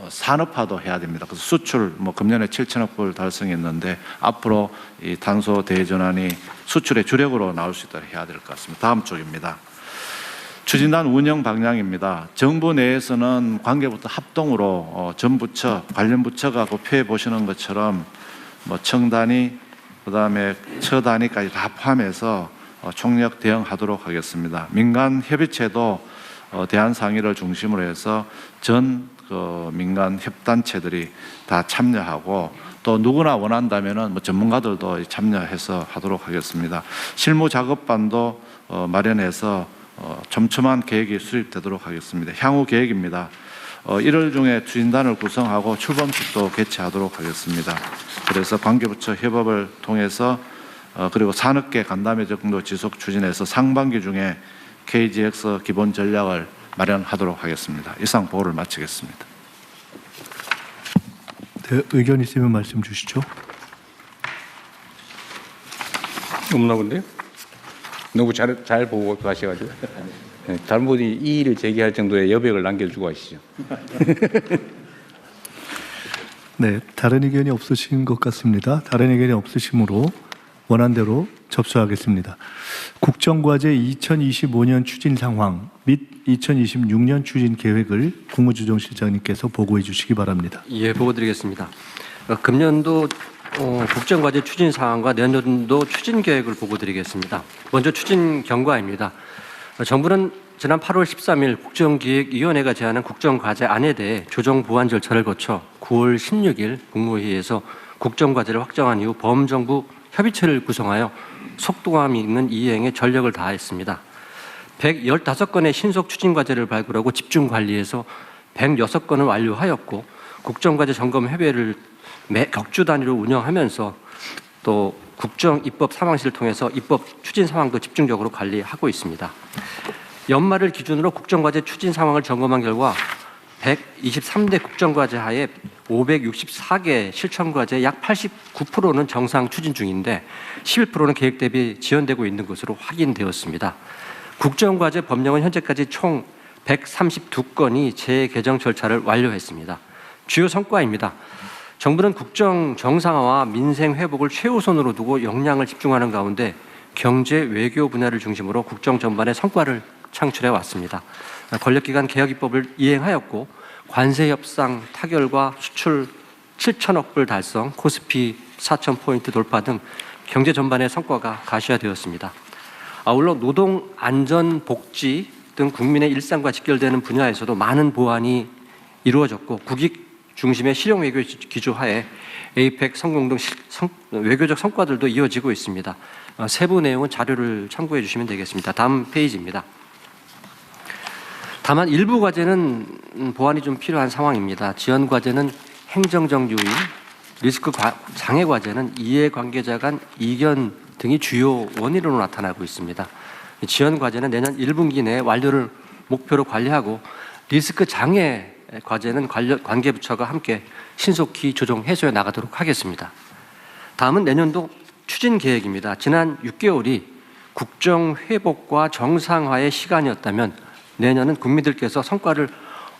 산업화도 해야 됩니다. 그래서 수출 금년에 7천억 불 달성했는데 앞으로 이 탄소 대전환이 수출의 주력으로 나올 수 있도록 해야 될 것 같습니다. 다음 쪽입니다. 추진단 운영 방향입니다. 정부 내에서는 관계부터 합동으로 전 부처, 관련 부처가 표해 보시는 것처럼 청단위, 그다음에 처단위까지 다 포함해서 총력 대응하도록 하겠습니다. 민간 협의체도 대안 상의를 중심으로 해서 전 민간 협단체들이 다 참여하고, 또 누구나 원한다면은 전문가들도 참여해서 하도록 하겠습니다. 실무 작업반도 마련해서 촘촘한 계획이 수립되도록 하겠습니다. 향후 계획입니다. 1월 중에 추진단을 구성하고 출범식도 개최하도록 하겠습니다. 그래서 관계부처 협업을 통해서 그리고 산업계 간담회 정도 지속 추진해서 상반기 중에 KGX 기본 전략을 마련하도록 하겠습니다. 이상 보고를 마치겠습니다. 네, 의견 있으면 말씀 주시죠. 없나 본데요? 너무 잘 보고 가셔가지고 잘못이 이의를 제기할 정도의 여백을 남겨주고 가시죠. 네, 다른 의견이 없으신 것 같습니다. 다른 의견이 없으시므로 원안대로 접수하겠습니다. 국정과제 2025년 추진 상황 및 2026년 추진 계획을 국무조정실장님께서 보고해 주시기 바랍니다. 예, 보고 드리겠습니다. 금년도 국정과제 추진 사항과 내년도 추진 계획을 보고 드리겠습니다. 먼저 추진 경과입니다. 정부는 지난 8월 13일 국정기획위원회가 제안한 국정과제안에 대해 조정 보완 절차를 거쳐 9월 16일 국무회의에서 국정과제를 확정한 이후 범정부 협의체를 구성하여 속도감 있는 이행에 전력을 다했습니다. 115건의 신속 추진과제를 발굴하고 집중 관리해서 106건을 완료하였고, 국정과제 점검 협의회를 매 격주 단위로 운영하면서 또 국정 입법 상황실을 통해서 입법 추진 상황도 집중적으로 관리하고 있습니다. 연말을 기준으로 국정과제 추진 상황을 점검한 결과 123대 국정과제 하에 564개 실천과제 약 89%는 정상 추진 중인데 11%는 계획 대비 지연되고 있는 것으로 확인되었습니다. 국정과제 법령은 현재까지 총 132건이 재개정 절차를 완료했습니다. 주요 성과입니다. 정부는 국정 정상화와 민생 회복을 최우선으로 두고 역량을 집중하는 가운데 경제, 외교 분야를 중심으로 국정 전반의 성과를 창출해 왔습니다. 권력기관 개혁 입법을 이행하였고, 관세 협상 타결과 수출 7천억 불 달성, 코스피 4,000포인트 돌파 등 경제 전반의 성과가 가시화되었습니다. 아울러 노동, 안전, 복지 등 국민의 일상과 직결되는 분야에서도 많은 보완이 이루어졌고, 국익 중심의 실용 외교 기조하에 에이펙 성공 등 외교적 성과들도 이어지고 있습니다. 세부 내용은 자료를 참고해 주시면 되겠습니다. 다음 페이지입니다. 다만 일부 과제는 보완이 좀 필요한 상황입니다. 지연 과제는 행정적 요인, 리스크 장애 과제는 이해관계자 간 이견 등이 주요 원인으로 나타나고 있습니다. 지연 과제는 내년 1분기 내에 완료를 목표로 관리하고, 리스크 장애 과제는 관계부처가 함께 신속히 조정 해소해 나가도록 하겠습니다. 다음은 내년도 추진 계획입니다. 지난 6개월이 국정 회복과 정상화의 시간이었다면 내년은 국민들께서 성과를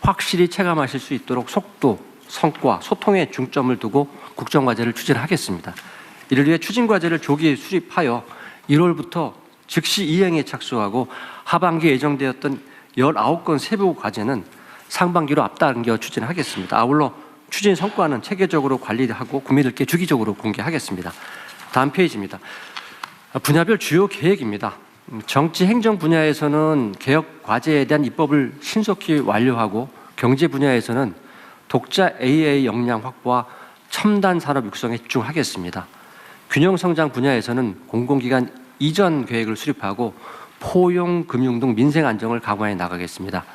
확실히 체감하실 수 있도록 속도, 성과, 소통에 중점을 두고 국정과제를 추진하겠습니다. 이를 위해 추진과제를 조기 수립하여 1월부터 즉시 이행에 착수하고, 하반기에 예정되었던 19건 세부 과제는 상반기로 앞당겨 추진하겠습니다. 아울러 추진 성과는 체계적으로 관리하고 국민들께 주기적으로 공개하겠습니다. 다음 페이지입니다. 분야별 주요 계획입니다. 정치 행정 분야에서는 개혁 과제에 대한 입법을 신속히 완료하고, 경제 분야에서는 독자 AA 역량 확보와 첨단 산업 육성에 집중하겠습니다. 균형 성장 분야에서는 공공기관 이전 계획을 수립하고 포용, 금융 등 민생 안정을 강화해 나가겠습니다.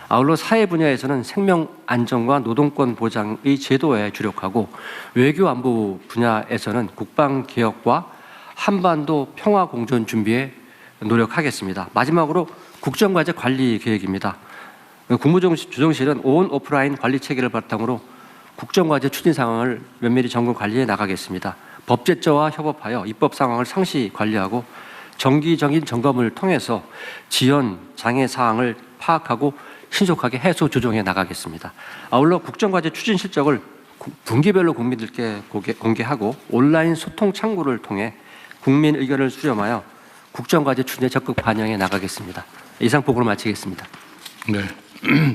아울러 사회 분야에서는 생명 안정과 노동권 보장의 제도에 주력하고 외교 안보 분야에서는 국방 개혁과 한반도 평화 공존 준비에 노력하겠습니다. 마지막으로 국정과제 관리 계획입니다. 국무조정실은 온 오프라인 관리 체계를 바탕으로 국정과제 추진 상황을 면밀히 점검 관리해 나가겠습니다. 법제처와 협업하여 입법 상황을 상시 관리하고 정기적인 점검을 통해서 지연 장애 사항을 파악하고 신속하게 해소 조정해 나가겠습니다. 아울러 국정과제 추진 실적을 분기별로 국민들께 공개하고 온라인 소통 창구를 통해 국민 의견을 수렴하여 국정과제 추진에 적극 반영해 나가겠습니다. 이상 보고를 마치겠습니다. 네,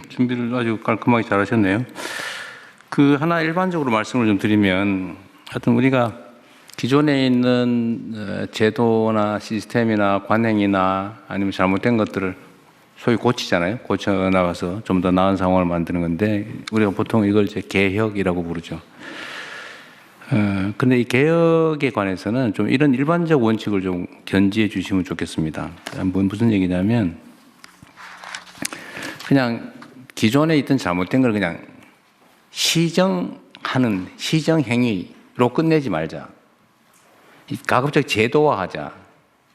준비를 아주 깔끔하게 잘하셨네요. 그 하나 일반적으로 말씀을 좀 드리면, 하여튼 우리가 기존에 있는 제도나 시스템이나 관행이나 아니면 잘못된 것들을 소위 고치잖아요. 고쳐 나가서 좀 더 나은 상황을 만드는 건데, 우리가 보통 이걸 이제 개혁이라고 부르죠. 근데 이 개혁에 관해서는 좀 이런 일반적 원칙을 좀 견지해 주시면 좋겠습니다. 무슨 얘기냐면, 그냥 기존에 있던 잘못된 걸 그냥 시정하는 시정 행위로 끝내지 말자. 가급적 제도화하자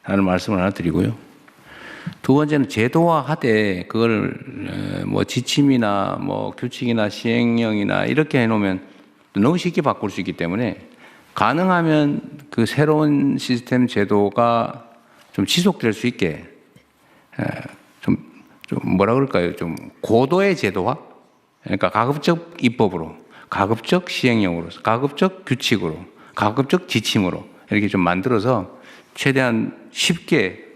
라는 말씀을 하나 드리고요. 두 번째는 제도화하되 그걸 뭐 지침이나 뭐 규칙이나 시행령이나 이렇게 해놓으면 너무 쉽게 바꿀 수 있기 때문에 가능하면 그 새로운 시스템 제도가 좀 지속될 수 있게 좀 뭐라 그럴까요? 좀 고도의 제도화? 그러니까 가급적 입법으로, 가급적 시행령으로, 가급적 규칙으로, 가급적 지침으로 이렇게 좀 만들어서 최대한 쉽게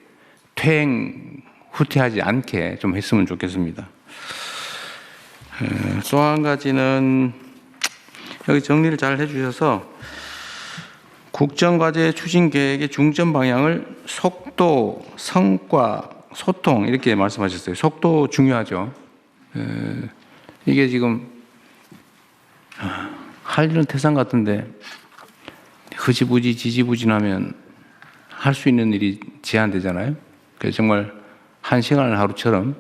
후퇴하지 않게 좀 했으면 좋겠습니다. 또 한 가지는 여기 정리를 잘 해주셔서 국정과제 추진 계획의 중점 방향을 속도, 성과, 소통 이렇게 말씀하셨어요. 속도 중요하죠. 이게 지금 할 일은 태산 같은데 흐지부지 지지부진하면 할 수 있는 일이 제한되잖아요. 그래서 정말 한 시간을 하루처럼,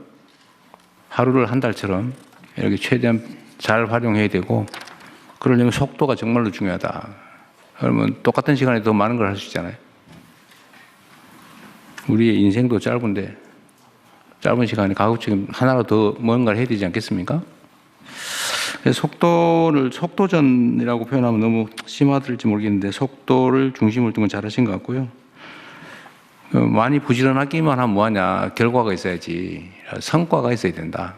하루를 한 달처럼 이렇게 최대한 잘 활용해야 되고, 그러려면 속도가 정말로 중요하다. 그러면 똑같은 시간에 더 많은 걸 할 수 있잖아요. 우리의 인생도 짧은데 짧은 시간에 가급적 하나로 더 뭔가를 해야 되지 않겠습니까? 속도전이라고 표현하면 너무 심하들지 모르겠는데 속도를 중심을 둔 건 잘하신 것 같고요. 많이 부지런하기만 하면 뭐하냐, 결과가 있어야지, 성과가 있어야 된다.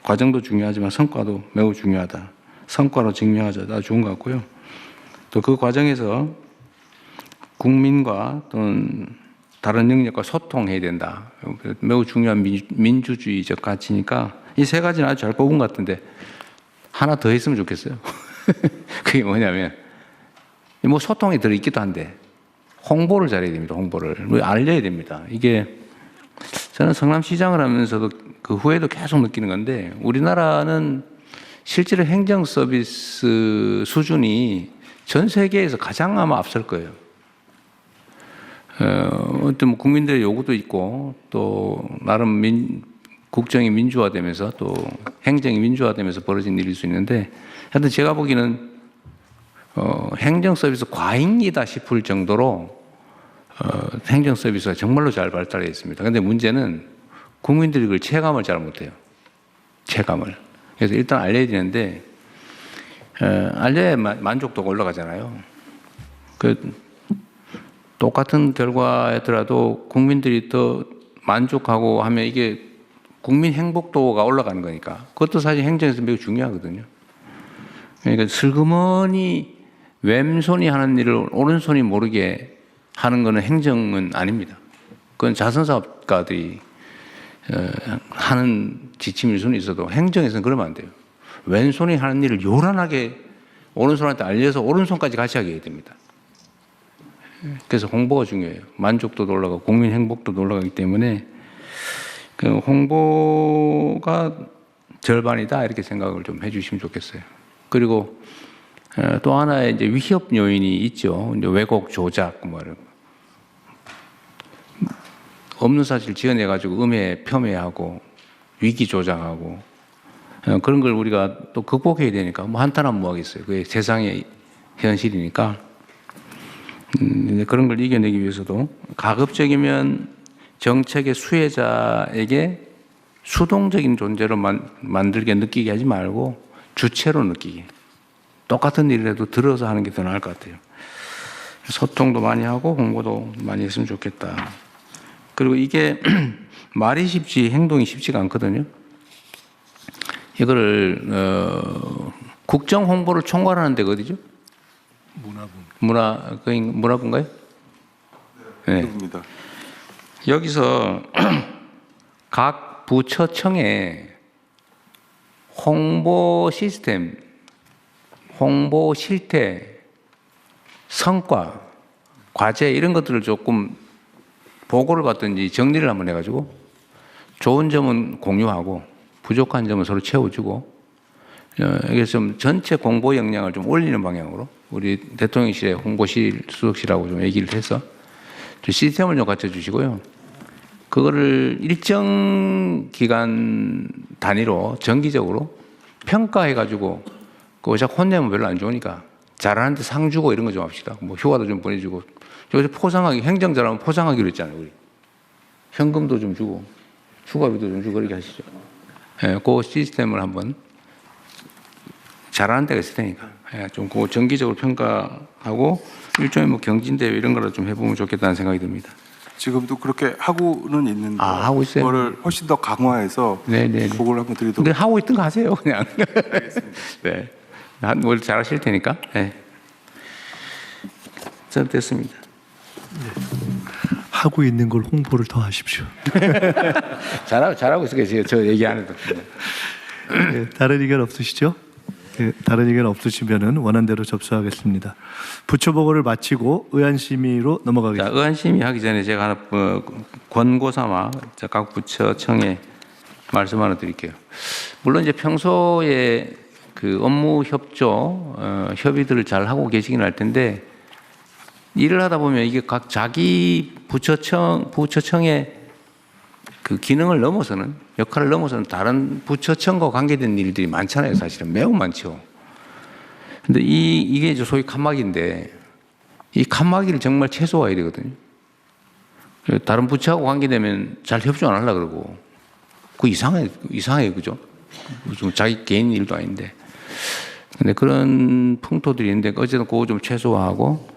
과정도 중요하지만 성과도 매우 중요하다. 성과로 증명하자, 아주 좋은 것 같고요. 또 그 과정에서 국민과 또는 다른 영역과 소통해야 된다. 매우 중요한 민주주의적 가치니까 이 세 가지는 아주 잘 뽑은 것 같은데 하나 더 했으면 좋겠어요. 그게 뭐냐면, 뭐 소통이 들어있기도 한데 홍보를 잘해야 됩니다. 홍보를 알려야 됩니다. 이게 저는 성남시장을 하면서도 그 후에도 계속 느끼는 건데, 우리나라는 실제로 행정 서비스 수준이 전 세계에서 가장 아마 앞설 거예요. 어떤 뭐 국민들의 요구도 있고 또 나름 국정이 민주화되면서 또 행정이 민주화되면서 벌어진 일일 수 있는데, 하여튼 제가 보기에는 행정 서비스 과잉이다 싶을 정도로 행정 서비스가 정말로 잘 발달해 있습니다. 그런데 문제는 국민들이 그걸 체감을 잘 못해요. 체감을. 그래서 일단 알려야 되는데 알려야 만족도가 올라가잖아요. 똑같은 결과더라도 국민들이 더 만족하고 하면 이게 국민 행복도가 올라가는 거니까 그것도 사실 행정에서 매우 중요하거든요. 그러니까 슬그머니 왼손이 하는 일을 오른손이 모르게 하는 거는 행정은 아닙니다. 그건 자선사업가들이 하는 지침일 수는 있어도 행정에서는 그러면 안 돼요. 왼손이 하는 일을 요란하게 오른손한테 알려서 오른손까지 같이 하게 해야 됩니다. 그래서 홍보가 중요해요. 만족도도 올라가고 국민 행복도도 올라가기 때문에 그 홍보가 절반이다 이렇게 생각을 좀 해주시면 좋겠어요. 그리고 또 하나의 이제 위협 요인이 있죠. 이제 왜곡 조작 뭐 이런. 없는 사실 지어내가지고 음해 폄훼하고 위기 조장하고 그런 걸 우리가 또 극복해야 되니까 뭐 한탄하면 뭐하겠어요. 그게 세상의 현실이니까 그런 걸 이겨내기 위해서도 가급적이면 정책의 수혜자에게 수동적인 존재로 만들게 느끼게 하지 말고 주체로 느끼게. 똑같은 일을 해도 들어서 하는 게 더 나을 것 같아요. 소통도 많이 하고 홍보도 많이 했으면 좋겠다. 그리고 이게 말이 쉽지 행동이 쉽지가 않거든요. 이거를 국정 홍보를 총괄하는 데가 어디죠? 문화부인가요? 네. 문화부입니다. 여기서 각 부처청에 홍보 시스템, 홍보 실태, 성과, 과제 이런 것들을 조금 보고를 받든지 정리를 한번 해가지고 좋은 점은 공유하고 부족한 점은 서로 채워주고 이게 좀 전체 공보 역량을 좀 올리는 방향으로 우리 대통령실의 홍보실 수석실하고 좀 얘기를 해서 좀 시스템을 좀 갖춰주시고요. 그거를 일정 기간 단위로 정기적으로 평가해가지고 그거 자꾸 혼내면 별로 안 좋으니까 잘하는데 상 주고 이런 거 좀 합시다. 뭐 휴가도 좀 보내주고 요새 포상하기 행정 잘하면 포상하기로 했잖아요. 우리 현금도 좀 주고 휴가비도 좀 주고 그렇게 하시죠. 예, 그 시스템을 한번 잘하는 데가 있을 테니까 좀 그 정기적으로 평가하고 일종의 뭐 경진대회 이런 거를 좀 해보면 좋겠다는 생각이 듭니다. 지금도 그렇게 하고는 있는데 하고 있어요. 그거를 훨씬 더 강화해서 보고를 한번 드리도록. 근데 하고 있던 거 하세요 그냥. 네, 뭘 잘하실 테니까. 네. 저는 됐습니다. 하고 있는 걸 홍보를 더 하십시오. 잘하고 있어요. 저 얘기 안 해도. 네, 다른 의견 없으시죠? 네, 다른 의견 없으시면은 원안대로 접수하겠습니다. 부처 보고를 마치고 의안심의로 넘어가겠습니다. 자, 의안심의 하기 전에 제가 하나 권고 삼아 각 부처청에 말씀 하나 드릴게요. 물론 이제 평소에 그 업무 협조 협의들을 잘 하고 계시긴 할 텐데 일을 하다 보면 이게 각 자기 부처청의 그 기능을 넘어서는 역할을 넘어서는 다른 부처청과 관계된 일들이 많잖아요. 사실은 매우 많죠. 근데 이게 이제 소위 칸막이인데 이 칸막이를 정말 최소화해야 되거든요. 다른 부처하고 관계되면 잘 협조 안 하려고 그러고 그 이상해 그죠? 무슨 자기 개인 일도 아닌데. 근데 그런 풍토들이 있는데 어쨌든 그거 좀 최소화하고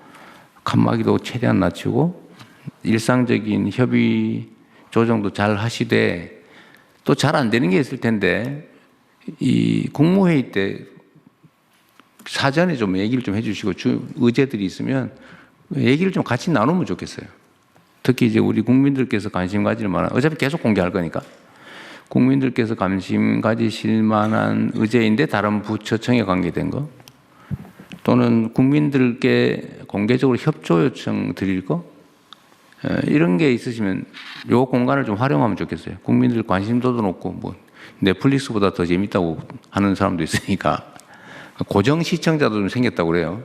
칸막이도 최대한 낮추고 일상적인 협의 조정도 잘 하시되 또 잘 안 되는 게 있을 텐데 이 국무회의 때 사전에 좀 얘기를 좀 해주시고 의제들이 있으면 얘기를 좀 같이 나누면 좋겠어요. 특히 이제 우리 국민들께서 관심 가질 만한 어차피 계속 공개할 거니까 국민들께서 관심 가지실 만한 의제인데 다른 부처청에 관계된 거 또는 국민들께 공개적으로 협조 요청 드릴 거 이런 게 있으시면 요 공간을 좀 활용하면 좋겠어요. 국민들 관심도도 높고 뭐 넷플릭스보다 더 재밌다고 하는 사람도 있으니까 고정 시청자도 좀 생겼다고 그래요.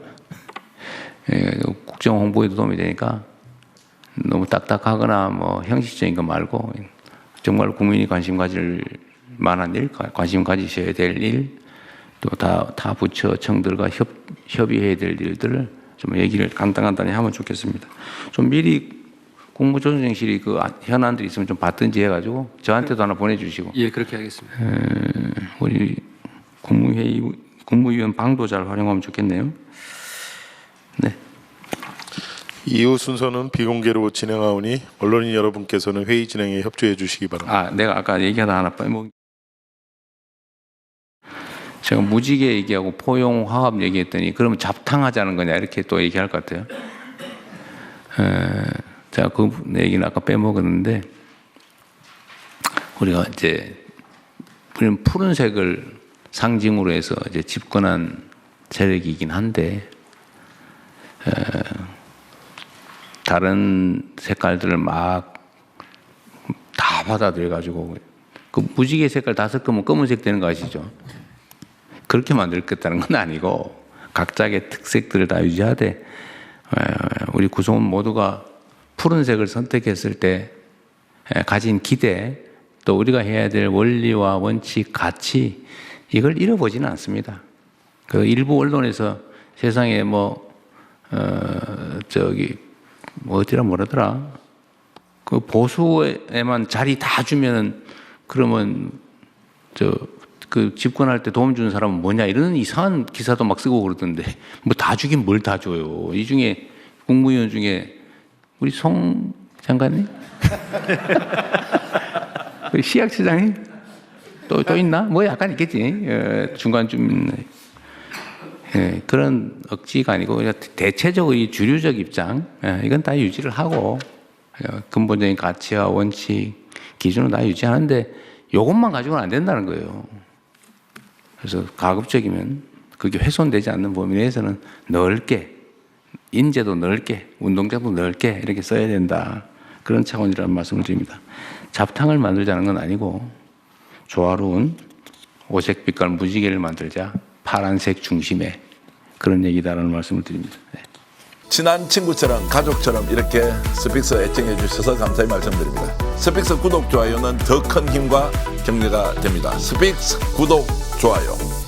국정 홍보에도 도움이 되니까 너무 딱딱하거나 뭐 형식적인 거 말고 정말 국민이 관심 가질 만한 일, 관심 가지셔야 될 일, 또 다 부처청들과 협의해야 될 일들을 좀 얘기를 간단히 하면 좋겠습니다. 좀 미리 국무조정실이 그 현안들이 있으면 좀 받든지 해가지고 저한테도 하나 보내주시고. 예, 그렇게 하겠습니다. 우리 국무위원 방도 잘 활용하면 좋겠네요. 네. 이후 순서는 비공개로 진행하오니 언론인 여러분께서는 회의 진행에 협조해 주시기 바랍니다. 내가 아까 얘기하다 하나 빼먹. 제가 무지개 얘기하고 포용 화합 얘기했더니 그러면 잡탕하자는 거냐 이렇게 또 얘기할 것 같아요. 제가 그 얘기는 아까 빼먹었는데 우리가 이제 우리는 푸른색을 상징으로 해서 이제 집권한 세력이긴 한데 다른 색깔들을 막 다 받아들여 가지고 그 무지개 색깔 다 섞으면 검은색 되는 거 아시죠? 그렇게 만들겠다는 건 아니고 각자의 특색들을 다 유지하되 우리 구성원 모두가 푸른색을 선택했을 때 가진 기대, 또 우리가 해야 될 원리와 원칙, 가치, 이걸 잃어보지는 않습니다. 그 일부 언론에서 세상에 어디라 뭐라더라, 그 보수에만 자리 다 주면은 그러면 그 집권할 때 도움 주는 사람은 뭐냐, 이런 이상한 기사도 막 쓰고 그러던데, 뭐 다 주긴 뭘 다 줘요. 이 중에 국무위원 중에 우리 송 장관님, 우리 시학처장님 또 있나? 뭐 약간 있겠지. 중간쯤. 그런 억지가 아니고 대체적으로 이 주류적 입장, 이건 다 유지를 하고 근본적인 가치와 원칙, 기준은 다 유지하는데 이것만 가지고는 안 된다는 거예요. 그래서 가급적이면 그게 훼손되지 않는 범위 내에서는 넓게, 인재도 넓게, 운동장도 넓게 이렇게 써야 된다. 그런 차원이라는 말씀을 드립니다. 잡탕을 만들자는 건 아니고 조화로운 오색 빛깔 무지개를 만들자, 파란색 중심에, 그런 얘기다라는 말씀을 드립니다. 네. 친한 친구처럼 가족처럼 이렇게 스픽스 애청해 주셔서 감사히 말씀드립니다. 스픽스 구독, 좋아요는 더 큰 힘과 격려가 됩니다. 스픽스 구독, 좋아요.